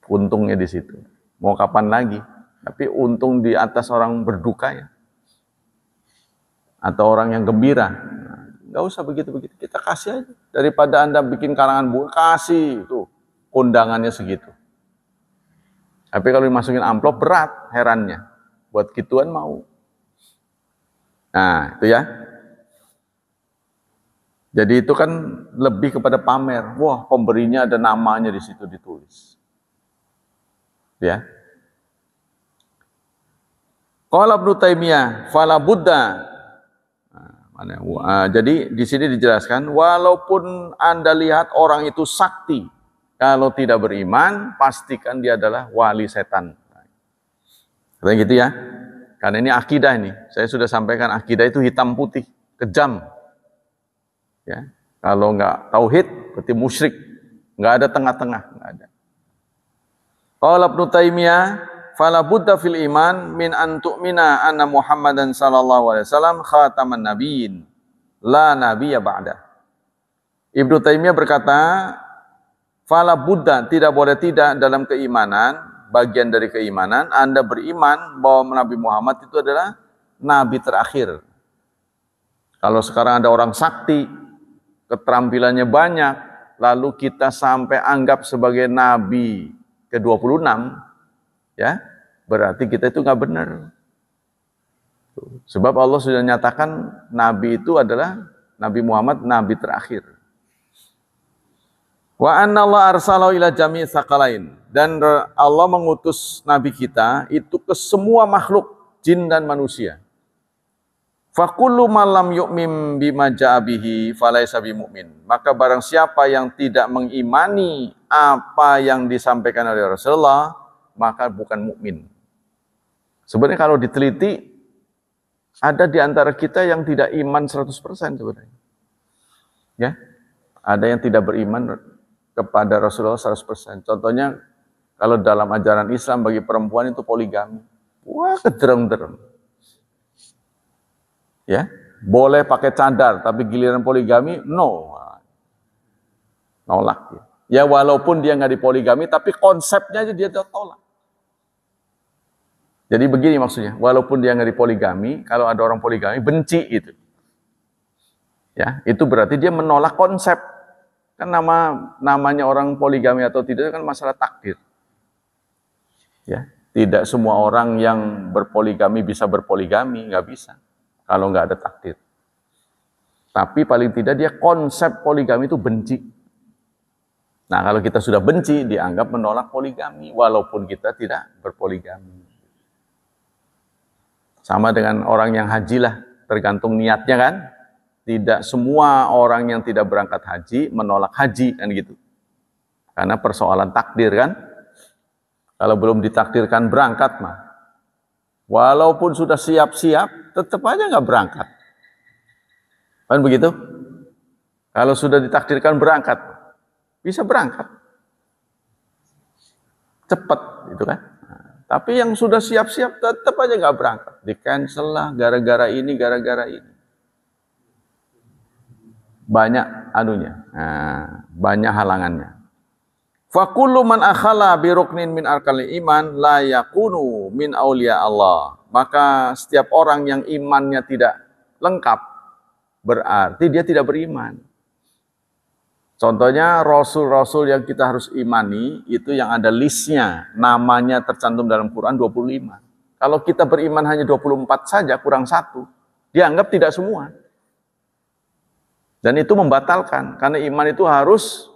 Untungnya di situ. Mau kapan lagi? Tapi untung di atas orang berduka ya. Atau orang yang gembira. Nggak usah begitu-begitu. Kita kasih aja. Daripada Anda bikin karangan bunga, kasih tuh undangannya segitu. Tapi kalau dimasukin amplop berat herannya. Buat gituan mau. Nah, itu ya. Jadi itu kan lebih kepada pamer. Wah, pemberinya ada namanya di situ ditulis. Ya. Qala Ibnu Taimiyah, fala Buddha. Jadi di sini dijelaskan, walaupun Anda lihat orang itu sakti, kalau tidak beriman, pastikan dia adalah wali setan. Katanya gitu ya. Karena ini akidah ini. Saya sudah sampaikan akidah itu hitam putih, kejam. Ya. Kalau nggak tauhid, berarti musyrik. Nggak ada tengah-tengah, nggak ada. Qala Ibnu Taimiyah, fala budda fil iman min an tu'mina anna Muhammadan sallallahu alaihi wasallam khataman nabiyyin la nabiyya ba'da. Ibnu Taimiyah berkata, fala budda, tidak boleh tidak dalam keimanan, bagian dari keimanan Anda beriman bahwa Nabi Muhammad itu adalah nabi terakhir. Kalau sekarang ada orang sakti, keterampilannya banyak, lalu kita sampai anggap sebagai nabi ke-26, ya, berarti kita itu nggak benar. Sebab Allah sudah nyatakan Nabi itu adalah Nabi Muhammad, Nabi terakhir. Wa anna Allah arsalahu ila jami'i tsaqalain. Dan Allah mengutus Nabi kita itu ke semua makhluk, jin dan manusia. Fa kullu man lam yu'min bima ja'a bihi falaysa bimumin. Maka barang siapa yang tidak mengimani apa yang disampaikan oleh Rasulullah, maka bukan mukmin. Sebenarnya kalau diteliti, ada di antara kita yang tidak iman 100% sebenarnya. Ya, ada yang tidak beriman kepada Rasulullah 100%. Contohnya, kalau dalam ajaran Islam bagi perempuan itu poligami. Wah, kederem-derem. Ya, boleh pakai cadar, tapi giliran poligami, no. Nolak. Ya, walaupun dia nggak dipoligami, tapi konsepnya aja dia tolak. Jadi begini maksudnya, walaupun dia nggak dipoligami, kalau ada orang poligami, benci itu. Ya, itu berarti dia menolak konsep. Kan namanya orang poligami atau tidak kan masalah takdir. Ya, tidak semua orang yang berpoligami bisa berpoligami, nggak bisa. Kalau nggak ada takdir. Tapi paling tidak dia konsep poligami itu benci. Nah, kalau kita sudah benci, dianggap menolak poligami, walaupun kita tidak berpoligami. Sama dengan orang yang haji lah, tergantung niatnya kan. Tidak semua orang yang tidak berangkat haji menolak haji, kan gitu. Karena persoalan takdir kan. Kalau belum ditakdirkan berangkat mah, walaupun sudah siap-siap, tetap aja nggak berangkat. Kan begitu? Kalau sudah ditakdirkan berangkat, bisa berangkat. Cepat, itu kan. Tapi yang sudah siap-siap tetap aja nggak berangkat. Di-cancel lah, gara-gara ini, gara-gara ini. Banyak anunya, banyak halangannya. Fakullu man akhala bi ruknin min arkanil iman la yakunu min auliya Allah. Maka setiap orang yang imannya tidak lengkap, berarti dia tidak beriman. Contohnya Rasul-Rasul yang kita harus imani, itu yang ada listnya, namanya tercantum dalam Quran 25. Kalau kita beriman hanya 24 saja, kurang satu, dianggap tidak semua. Dan itu membatalkan, karena iman itu harus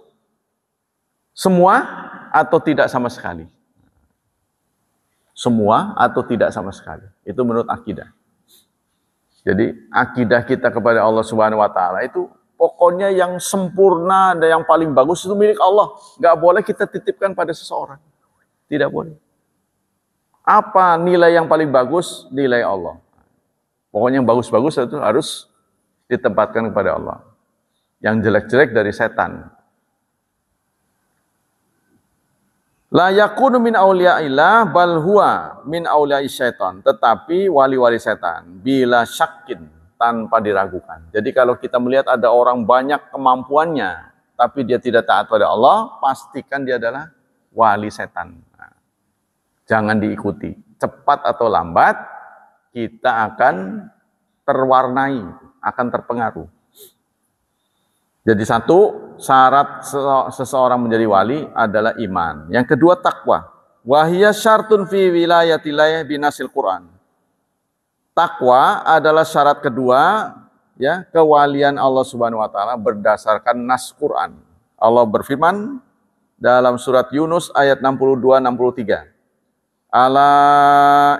semua atau tidak sama sekali. Semua atau tidak sama sekali. Itu menurut akidah. Jadi akidah kita kepada Allah Subhanahu wa taala itu pokoknya yang sempurna dan yang paling bagus itu milik Allah. Nggak boleh kita titipkan pada seseorang. Tidak boleh. Apa nilai yang paling bagus? Nilai Allah. Pokoknya yang bagus-bagus itu harus ditempatkan kepada Allah. Yang jelek-jelek dari setan. La yakunu min awliya'illah bal huwa min awliya'i syaitan. Tetapi wali-wali setan bila syakin, tanpa diragukan. Jadi kalau kita melihat ada orang banyak kemampuannya tapi dia tidak taat pada Allah, pastikan dia adalah wali setan. Nah, jangan diikuti. Cepat atau lambat kita akan terwarnai, akan terpengaruh. Jadi satu syarat seseorang menjadi wali adalah iman. Yang kedua takwa. Wahiyya syartun fi wilayatillah binasil Quran. Takwa adalah syarat kedua ya kewalian Allah Subhanahu wa taala berdasarkan nas Quran. Allah berfirman dalam surat Yunus ayat 62 63. Ala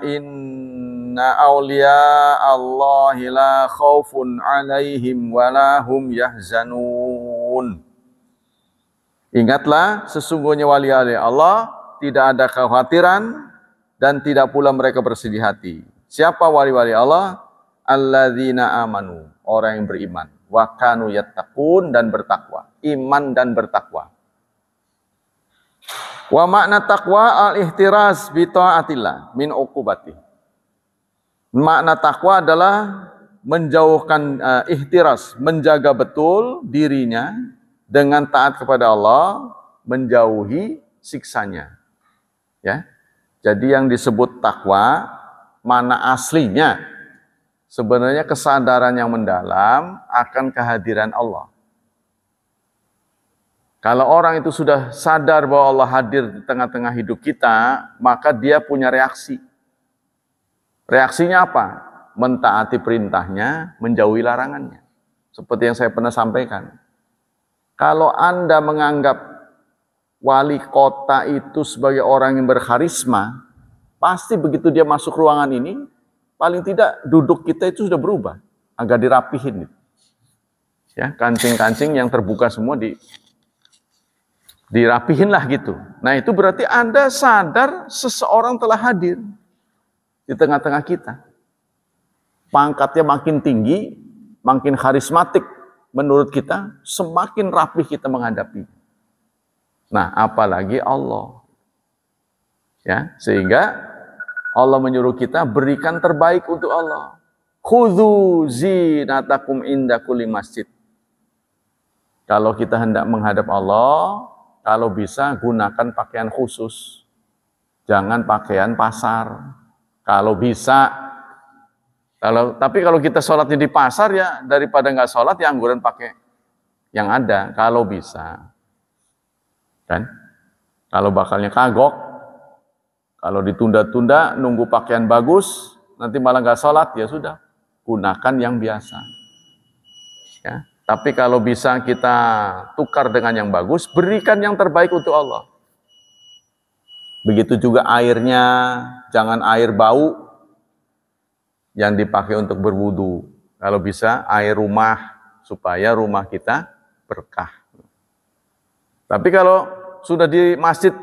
inna awliya Allahi la khaufun alaihim wa la hum yahzanun. Ingatlah, sesungguhnya wali-wali Allah tidak ada kekhawatiran dan tidak pula mereka bersedih hati. Siapa wali-wali Allah? Alladzina amanu, orang yang beriman. Wa kanu yattaqun, dan bertakwa. Iman dan bertakwa. Wa makna taqwa al-ihtiraz bi ta'atillah min uqubati. Makna takwa adalah menjauhkan ihtiraz, menjaga betul dirinya dengan taat kepada Allah, menjauhi siksanya. Ya. Jadi yang disebut takwa, mana aslinya? Sebenarnya kesadaran yang mendalam akan kehadiran Allah. Kalau orang itu sudah sadar bahwa Allah hadir di tengah-tengah hidup kita, maka dia punya reaksi. Reaksinya apa? Mentaati perintahnya, menjauhi larangannya. Seperti yang saya pernah sampaikan. Kalau Anda menganggap wali kota itu sebagai orang yang berkarisma, pasti begitu dia masuk ruangan ini, paling tidak duduk kita itu sudah berubah, agak dirapihin. Ya, kancing-kancing yang terbuka semua dirapihin lah gitu. Nah itu berarti Anda sadar seseorang telah hadir di tengah-tengah kita. Pangkatnya makin tinggi, makin karismatik menurut kita, semakin rapih kita menghadapi. Nah apalagi Allah. Ya, sehingga Allah menyuruh kita berikan terbaik untuk Allah. Khudzu zinatakum inda kulli masjid. Kalau kita hendak menghadap Allah, kalau bisa gunakan pakaian khusus. Jangan pakaian pasar. Kalau bisa. Tapi kalau kita sholatnya di pasar ya, daripada nggak sholat ya angguran pakai yang ada. Kalau bisa. Kan? Kalau bakalnya kagok, kalau ditunda-tunda nunggu pakaian bagus, nanti malah nggak sholat, ya sudah. Gunakan yang biasa. Ya. Tapi kalau bisa kita tukar dengan yang bagus, berikan yang terbaik untuk Allah. Begitu juga airnya, jangan air bau yang dipakai untuk berwudu. Kalau bisa air rumah, supaya rumah kita berkah. Tapi kalau sudah di masjid,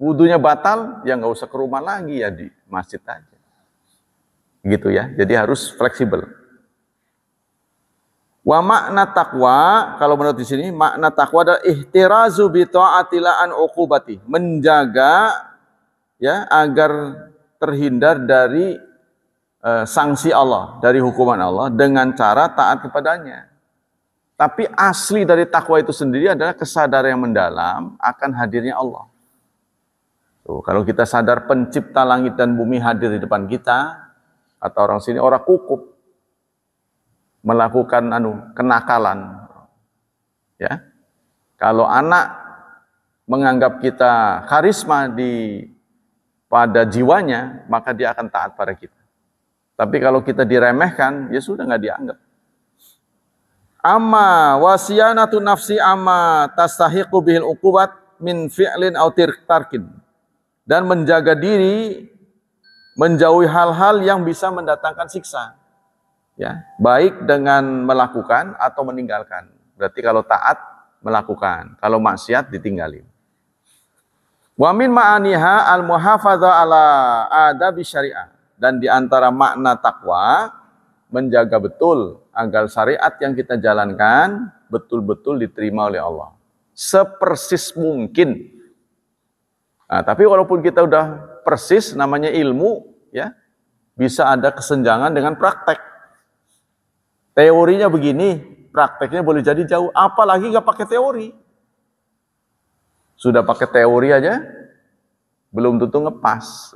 wudunya batal, ya nggak usah ke rumah lagi, ya di masjid aja. Gitu ya, jadi harus fleksibel. Wa makna takwa, kalau menurut di sini makna takwa adalah ihtirazu bi ta'atillah an uqubati, menjaga ya, agar terhindar dari sanksi Allah, dari hukuman Allah dengan cara taat kepadanya. Tapi asli dari takwa itu sendiri adalah kesadaran yang mendalam akan hadirnya Allah. Tuh, kalau kita sadar pencipta langit dan bumi hadir di depan kita, kata orang sini, orang kukup melakukan kenakalan. Ya. Kalau anak menganggap kita karisma pada jiwanya, maka dia akan taat pada kita. Tapi kalau kita diremehkan, ya sudah nggak dianggap. Amma wasiyanatu nafsi amma tastahiqu bihil uqubat min fi'lin aw tarkin. Dan menjaga diri menjauhi hal-hal yang bisa mendatangkan siksa. Ya, baik dengan melakukan atau meninggalkan. Berarti kalau taat melakukan, kalau maksiat ditinggalin. Wa min ma'aniha al-muhafadzah ala adabi syariah. Dan di antara makna takwa, menjaga betul agar syariat yang kita jalankan betul-betul diterima oleh Allah. Sepersis mungkin. Nah, tapi walaupun kita udah persis, namanya ilmu, ya, bisa ada kesenjangan dengan praktek. Teorinya begini, prakteknya boleh jadi jauh. Apalagi nggak pakai teori. Sudah pakai teori aja, belum tentu ngepas.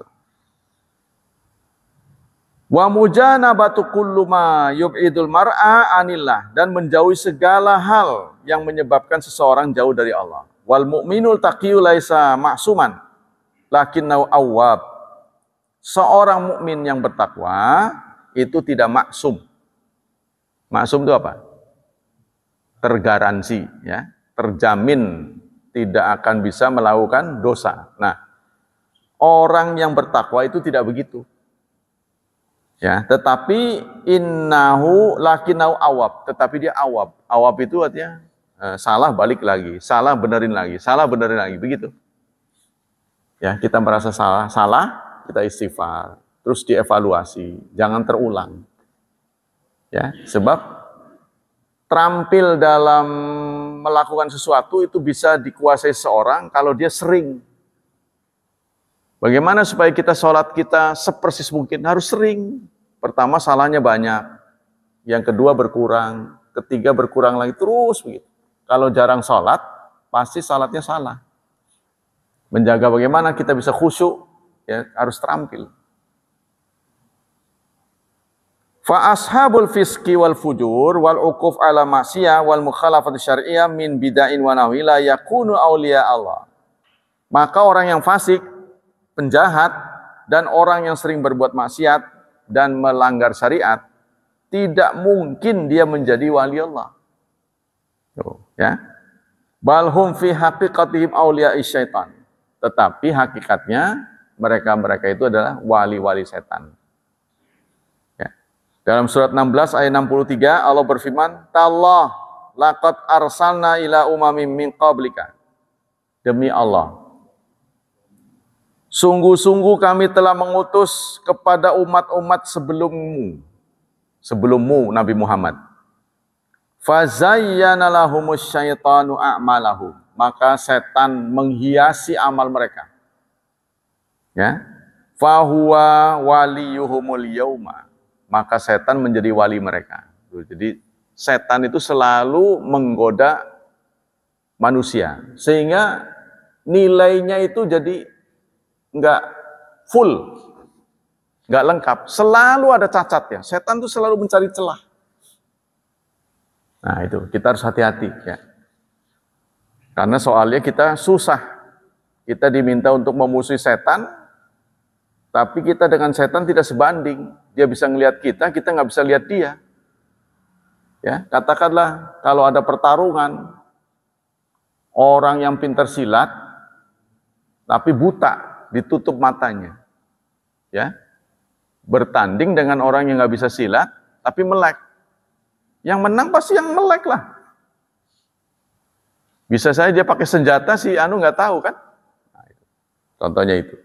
Wa mujanabatu kullu ma yub'idul mar'a anillah, dan menjauhi segala hal yang menyebabkan seseorang jauh dari Allah. Wal mu'minul taqiyyu laisa ma'suman lakinnau awwab. Seorang mukmin yang bertakwa itu tidak maksum. Maksum itu apa? Tergaransi, ya, terjamin tidak akan bisa melakukan dosa. Nah, orang yang bertakwa itu tidak begitu. Ya, tetapi innahu lakinau awab, tetapi dia awab. Awab itu artinya salah balik lagi, salah benerin lagi, salah benerin lagi, begitu. Ya, kita merasa salah, kita istighfar, terus dievaluasi, jangan terulang. Ya, sebab terampil dalam melakukan sesuatu itu bisa dikuasai seorang kalau dia sering. Bagaimana supaya kita sholat kita sepersis mungkin? Harus sering. Pertama salahnya banyak, yang kedua berkurang, ketiga berkurang lagi, terus begitu. Kalau jarang sholat, pasti salatnya salah. Menjaga bagaimana kita bisa khusyuk, ya, harus terampil. Fa ashabul fiski wal fujur wal uquf ala maksiyah wal mukhalafati syar'iyyah min bid'ain wa nahwi la yakunu auliya Allah. Maka orang yang fasik, penjahat, dan orang yang sering berbuat maksiat dan melanggar syariat, tidak mungkin dia menjadi wali Allah. Ya. Balhum fi haqiqatihim awliya'i syaitan. Tetapi hakikatnya mereka itu adalah wali-wali setan. Ya. Dalam surat 16 ayat 63 Allah berfirman, "Tallah laqad arsalna ila umamin min qablika." Demi Allah, sungguh-sungguh kami telah mengutus kepada umat-umat sebelummu Nabi Muhammad. Fazayyana lahumus syaitanu a'malahum. Maka setan menghiasi amal mereka. Ya. Fahuwa waliyuhumul yauma. Maka setan menjadi wali mereka. Jadi setan itu selalu menggoda manusia. Sehingga nilainya itu jadi enggak full, enggak lengkap, selalu ada cacatnya. Setan itu selalu mencari celah. Nah itu, kita harus hati-hati, ya. Karena soalnya kita susah. Kita diminta untuk memusuhi setan, tapi kita dengan setan tidak sebanding. Dia bisa ngelihat kita nggak bisa lihat dia. Ya, katakanlah kalau ada pertarungan, orang yang pintar silat, tapi buta, ditutup matanya, ya, bertanding dengan orang yang nggak bisa silat tapi melek, yang menang pasti yang melek lah. Bisa saja dia pakai senjata si nggak tahu kan? Nah, contohnya itu.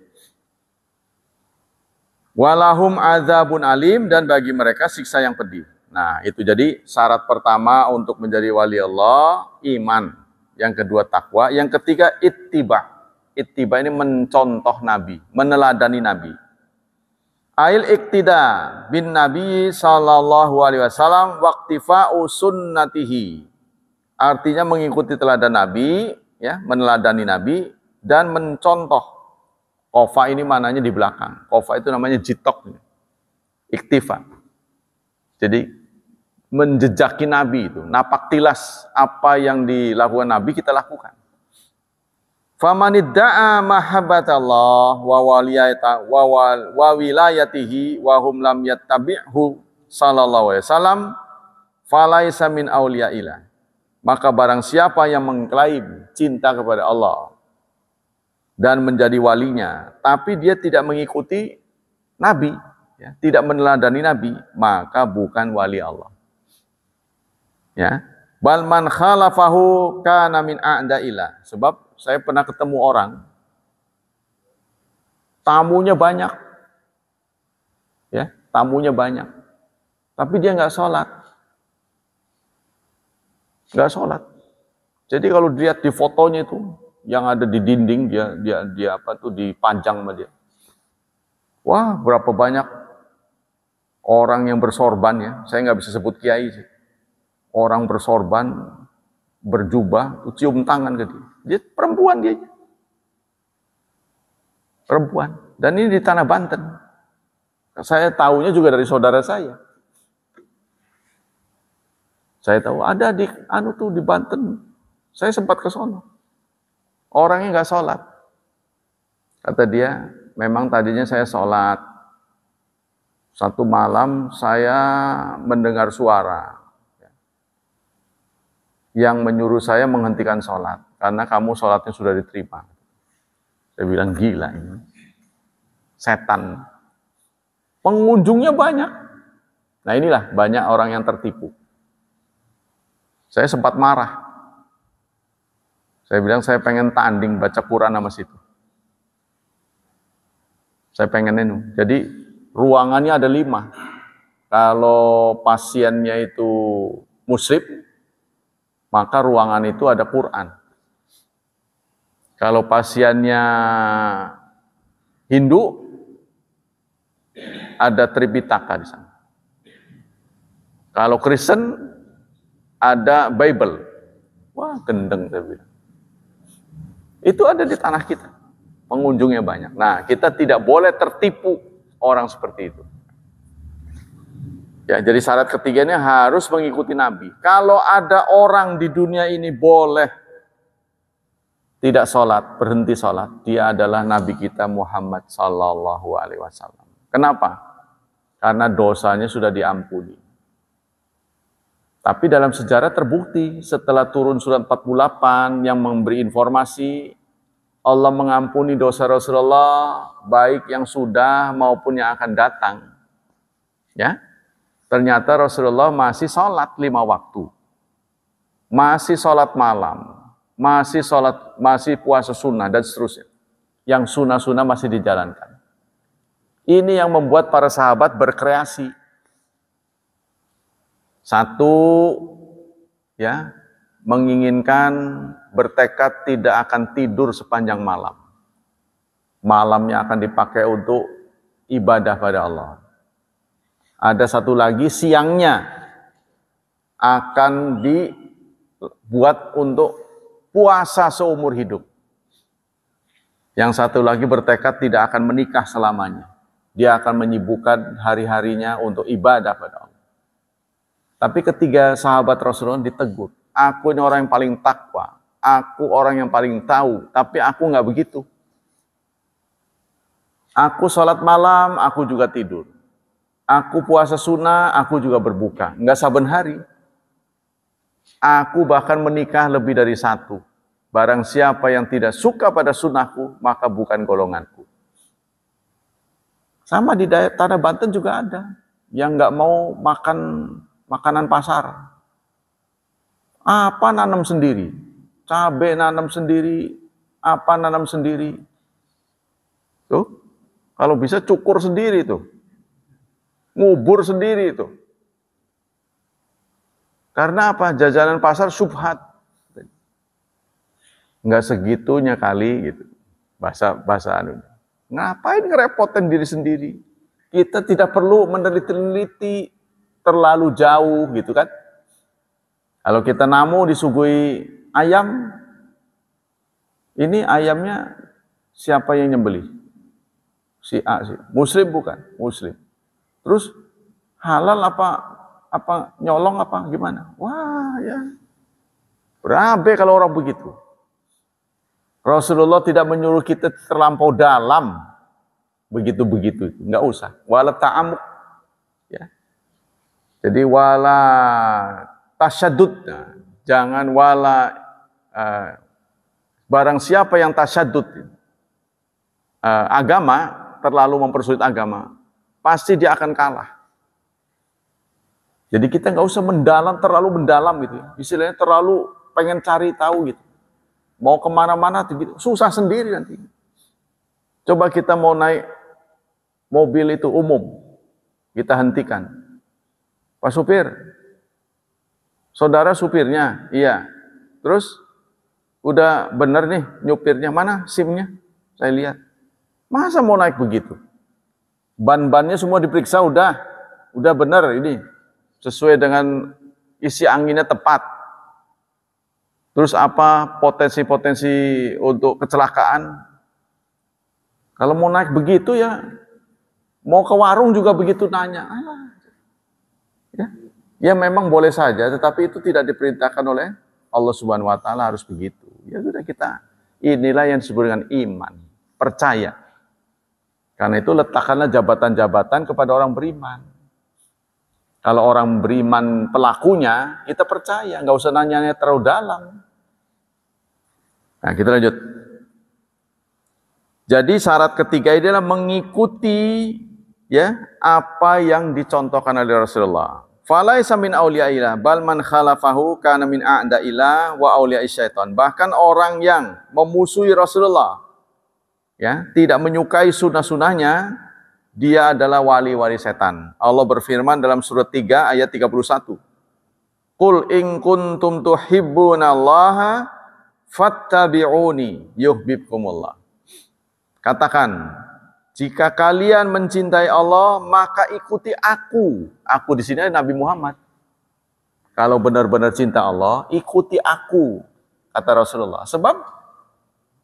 Walahum adzabun alim, dan bagi mereka siksa yang pedih. Nah itu jadi syarat pertama untuk menjadi wali Allah, iman. Yang kedua takwa, yang ketiga ittiba. Ittiba ini mencontoh Nabi, meneladani Nabi. Ail iktida bin Nabi sallallahu alaihi wasallam waqtifa'u sunnatihi. Artinya mengikuti teladan Nabi, ya, meneladani Nabi dan mencontoh. Qofa ini mananya di belakang. Qofa itu namanya jitok. Iktifa. Jadi menjejaki Nabi itu, napak tilas apa yang dilakukan Nabi kita lakukan. Famanidda'a mahabbatallah wa wilayatihi wa hum lam yattabi'hu sallallahu alaihi wasallam falaisa min auliyaillah. Maka barang siapa yang mengklaim cinta kepada Allah dan menjadi walinya, tapi dia tidak mengikuti Nabi, ya, tidak meneladani Nabi, maka bukan wali Allah. Ya, bal man khalafahu kana min a'daillah. Sebab saya pernah ketemu orang, tamunya banyak, ya, tamunya banyak, tapi dia nggak sholat, nggak sholat. Jadi kalau dilihat di fotonya itu, yang ada di dinding dia apa tuh dipajang sama dia. Wah, berapa banyak orang yang bersorban, ya, saya nggak bisa sebut kiai sih. Orang bersorban, berjubah, cium tangan ke dia. Dia perempuan dia. Perempuan. Dan ini di Tanah Banten. Saya tahunya juga dari saudara saya. Saya tahu ada di di Banten. Saya sempat ke sono. Orangnya nggak sholat. Kata dia, memang tadinya saya sholat. Satu malam saya mendengar suara yang menyuruh saya menghentikan sholat, karena kamu sholatnya sudah diterima. Saya bilang, gila ini. Setan. Pengunjungnya banyak. Nah inilah banyak orang yang tertipu. Saya sempat marah. Saya bilang, saya pengen tanding baca Quran sama situ. Saya pengen itu. Jadi ruangannya ada 5. Kalau pasiennya itu musyrik, maka ruangan itu ada Quran. Kalau pasiennya Hindu, ada Tripitaka di sana. Kalau Kristen, ada Bible. Wah, gendeng saya bilang. Itu ada di tanah kita. Pengunjungnya banyak. Nah, kita tidak boleh tertipu orang seperti itu. Ya, jadi syarat ketiganya harus mengikuti Nabi. Kalau ada orang di dunia ini boleh tidak sholat, berhenti sholat, dia adalah Nabi kita Muhammad Sallallahu Alaihi Wasallam. Kenapa? Karena dosanya sudah diampuni. Tapi dalam sejarah terbukti setelah turun surat 48 yang memberi informasi Allah mengampuni dosa Rasulullah baik yang sudah maupun yang akan datang. Ya. Ternyata Rasulullah masih sholat 5 waktu, masih sholat malam, masih puasa sunnah dan seterusnya. Yang sunnah-sunnah masih dijalankan. Ini yang membuat para sahabat berkreasi. Satu, ya, menginginkan bertekad tidak akan tidur sepanjang malam. Malamnya akan dipakai untuk ibadah pada Allah. Ada satu lagi, siangnya akan dibuat untuk puasa seumur hidup. Yang satu lagi bertekad tidak akan menikah selamanya. Dia akan menyibukkan hari-harinya untuk ibadah pada Allah. Tapi ketiga sahabat Rasulullah ditegur. Aku ini orang yang paling takwa. Aku orang yang paling tahu. Tapi aku nggak begitu. Aku sholat malam, aku juga tidur. Aku puasa sunnah, aku juga berbuka. Nggak saben hari. Aku bahkan menikah lebih dari 1. Barang siapa yang tidak suka pada sunnahku, maka bukan golonganku. Sama di Tanah Banten juga ada. Yang nggak mau makan makanan pasar. Apa nanam sendiri? Cabai nanam sendiri. Apa nanam sendiri? Tuh, kalau bisa cukur sendiri tuh. Ngubur sendiri itu. Karena apa? Jajanan pasar syubhat. Enggak segitunya kali gitu. bahasa anu. Ngapain ngerepotin diri sendiri? Kita tidak perlu meneliti terlalu jauh gitu kan. Kalau kita namu disuguhi ayam, ini ayamnya siapa yang nyembelih? Si A, si Muslim bukan? Muslim. Terus halal apa nyolong apa gimana? Wah ya, berabe kalau orang begitu. Rasulullah tidak menyuruh kita terlampau dalam begitu-begitu, nggak usah. Wala ta'amuk, ya. Jadi wala tasyadud, jangan wala barang siapa yang tasyadud agama, terlalu mempersulit agama, pasti dia akan kalah. Jadi kita nggak usah terlalu mendalam gitu, istilahnya terlalu pengen cari tahu gitu. Mau kemana-mana susah sendiri nanti. Coba kita mau naik mobil itu umum, kita hentikan. Pak supir, saudara supirnya, iya. Terus udah bener nih nyupirnya, mana SIM-nya? Saya lihat. Masa mau naik begitu? Ban-bannya semua diperiksa udah bener ini, sesuai dengan isi anginnya tepat. Terus apa potensi-potensi untuk kecelakaan? Kalau mau naik begitu ya, mau ke warung juga begitu nanya. Ya memang boleh saja, tetapi itu tidak diperintahkan oleh Allah Subhanahu Wa Taala harus begitu. Ya sudah kita, inilah yang disebut dengan iman, percaya. Karena itu letakkanlah jabatan-jabatan kepada orang beriman. Kalau orang beriman pelakunya, kita percaya, nggak usah nanya terlalu dalam. Nah, kita lanjut. Jadi syarat ketiga ini adalah mengikuti ya apa yang dicontohkan oleh Rasulullah. Falaisa min auliyaillah bal man khalafahu kana min a'daillah wa auliyai syaitan. Bahkan orang yang memusuhi Rasulullah ya, tidak menyukai sunnah-sunnahnya, dia adalah wali-wali setan. Allah berfirman dalam surat 3 ayat 31. Qul in kuntum tuhibbunallaha fattabi'uni yuhibbukumullah. Katakan, jika kalian mencintai Allah, maka ikuti aku. Aku di sini Nabi Muhammad. Kalau benar-benar cinta Allah, ikuti aku, kata Rasulullah. Sebab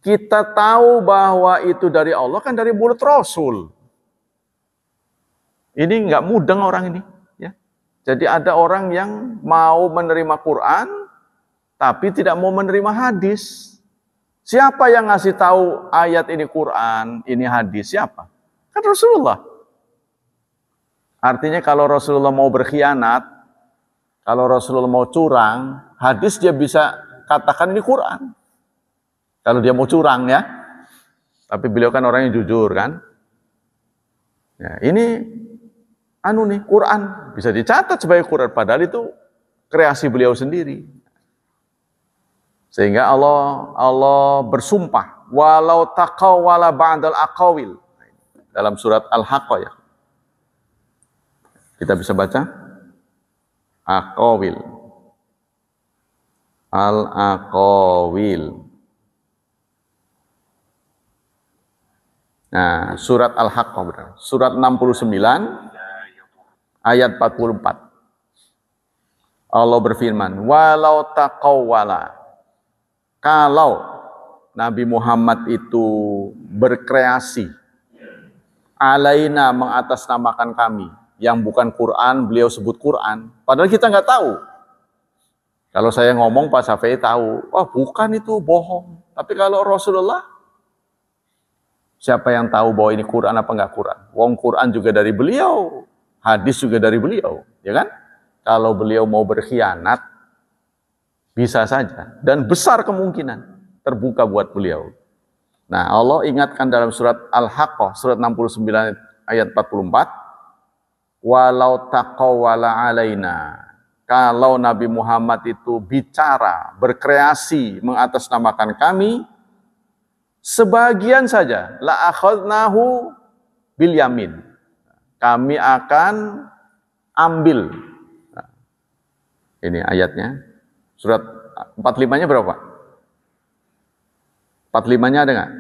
kita tahu bahwa itu dari Allah kan dari mulut Rasul. Ini nggak mudeng orang ini. Ya. Jadi ada orang yang mau menerima Quran, tapi tidak mau menerima hadis. Siapa yang ngasih tahu ayat ini Quran, ini hadis? Siapa? Kan Rasulullah. Artinya kalau Rasulullah mau berkhianat, kalau Rasulullah mau curang, hadis dia bisa katakan ini Quran. Kalau dia mau curang ya. Tapi beliau kan orang yang jujur kan. Ya, ini Quran. Bisa dicatat sebagai Quran. Padahal itu kreasi beliau sendiri. Sehingga Allah bersumpah, walau taqawwala ba'dal aqawil. Dalam surat Al-Haqqah ya. Kita bisa baca aqawil. Al-aqawil. Nah, surat Al-Haqqah benar. Surat 69 ayat 44. Allah berfirman, walau taqawwala. Kalau Nabi Muhammad itu berkreasi, alaina mengatasnamakan kami, yang bukan Quran, beliau sebut Quran. Padahal kita nggak tahu. Kalau saya ngomong, Pak Syafi'i tahu, wah bukan itu, bohong. Tapi kalau Rasulullah, siapa yang tahu bahwa ini Quran apa nggak Quran? Wong Quran juga dari beliau, hadis juga dari beliau, ya kan? Kalau beliau mau berkhianat, bisa saja, dan besar kemungkinan terbuka buat beliau. Nah, Allah ingatkan dalam surat Al-Haqqah, surat 69 ayat 44, walau taqawwala alaina, kalau Nabi Muhammad itu bicara, berkreasi, mengatasnamakan kami, sebagian saja, la akhadnahu bil yamin, kami akan ambil. Nah, ini ayatnya. Surat 45-nya berapa? 45-nya ada nggak?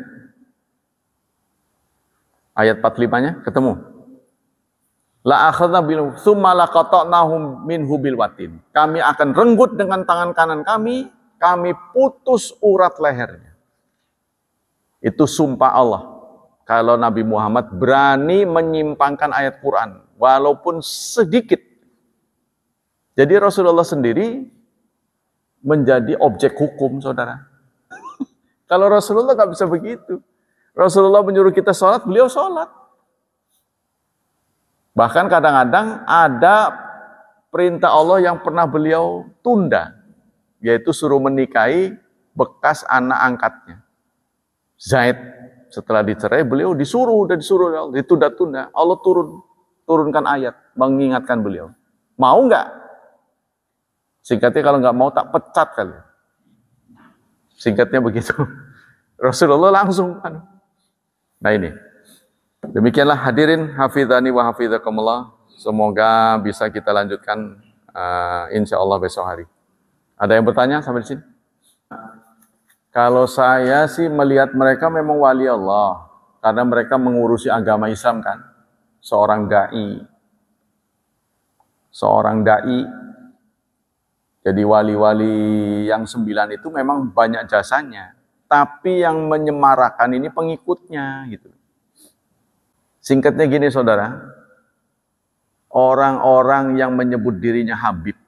Ayat 45-nya ketemu. La akhadna bil tsumma laqata'nahum minhu bil watin. Kami akan renggut dengan tangan kanan kami putus urat lehernya. Itu sumpah Allah. Kalau Nabi Muhammad berani menyimpangkan ayat Quran, walaupun sedikit. Jadi Rasulullah sendiri menjadi objek hukum, saudara. Kalau Rasulullah nggak bisa begitu. Rasulullah menyuruh kita sholat, beliau sholat. Bahkan kadang-kadang ada perintah Allah yang pernah beliau tunda, yaitu suruh menikahi bekas anak angkatnya. Zaid, setelah dicerai, beliau disuruh ditunda-tunda. Allah turunkan ayat, mengingatkan beliau. Mau nggak? Singkatnya kalau nggak mau tak pecat kali. Singkatnya begitu. Rasulullah langsung. Nah ini. Demikianlah hadirin hafidhani wa hafidhakumullah. Semoga bisa kita lanjutkan insya Allah besok hari. Ada yang bertanya sampai di sini? Kalau saya sih melihat mereka memang wali Allah. Karena mereka mengurusi agama Islam kan. Seorang da'i. Jadi wali-wali yang 9 itu memang banyak jasanya. Tapi yang menyemarakan ini pengikutnya gitu. Singkatnya gini saudara, orang-orang yang menyebut dirinya Habib.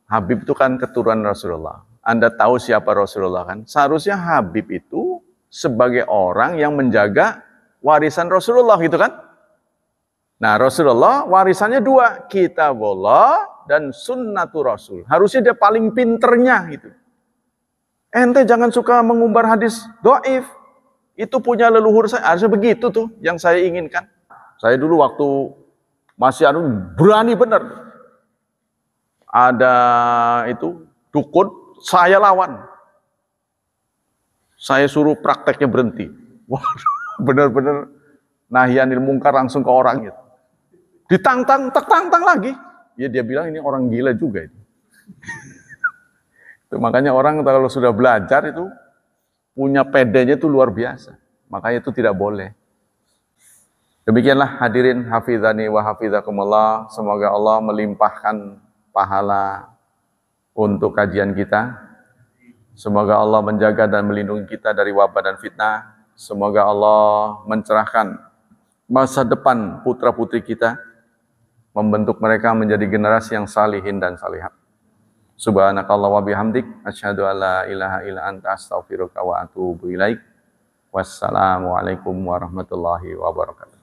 Habib itu kan keturunan Rasulullah. Anda tahu siapa Rasulullah kan? Seharusnya Habib itu sebagai orang yang menjaga warisan Rasulullah gitu kan? Nah Rasulullah warisannya 2, kitabullah dan sunnatul Rasul. Harusnya dia paling pinternya gitu. Ente jangan suka mengumbar hadis dhaif. Itu punya leluhur saya, harusnya begitu tuh yang saya inginkan. Saya dulu waktu masih berani benar. Ada itu dukun, saya lawan. Saya suruh prakteknya berhenti. Waduh, benar-benar nahyanil mungkar langsung ke orang gitu. Ditantang, tantang lagi. Ya dia bilang ini orang gila juga itu. Itu makanya orang kalau sudah belajar itu punya pedenya itu luar biasa. Makanya itu tidak boleh. Demikianlah hadirin hafizani wa hafidhakumullah. Semoga Allah melimpahkan pahala untuk kajian kita. Semoga Allah menjaga dan melindungi kita dari wabah dan fitnah. Semoga Allah mencerahkan masa depan putra-putri kita. Membentuk mereka menjadi generasi yang salihin dan salihat. Subhanakallah wa bihamdik. Asyhadu an la ilaha illa anta astaghfiruka wa atubu ilaik. Wassalamualaikum warahmatullahi wabarakatuh.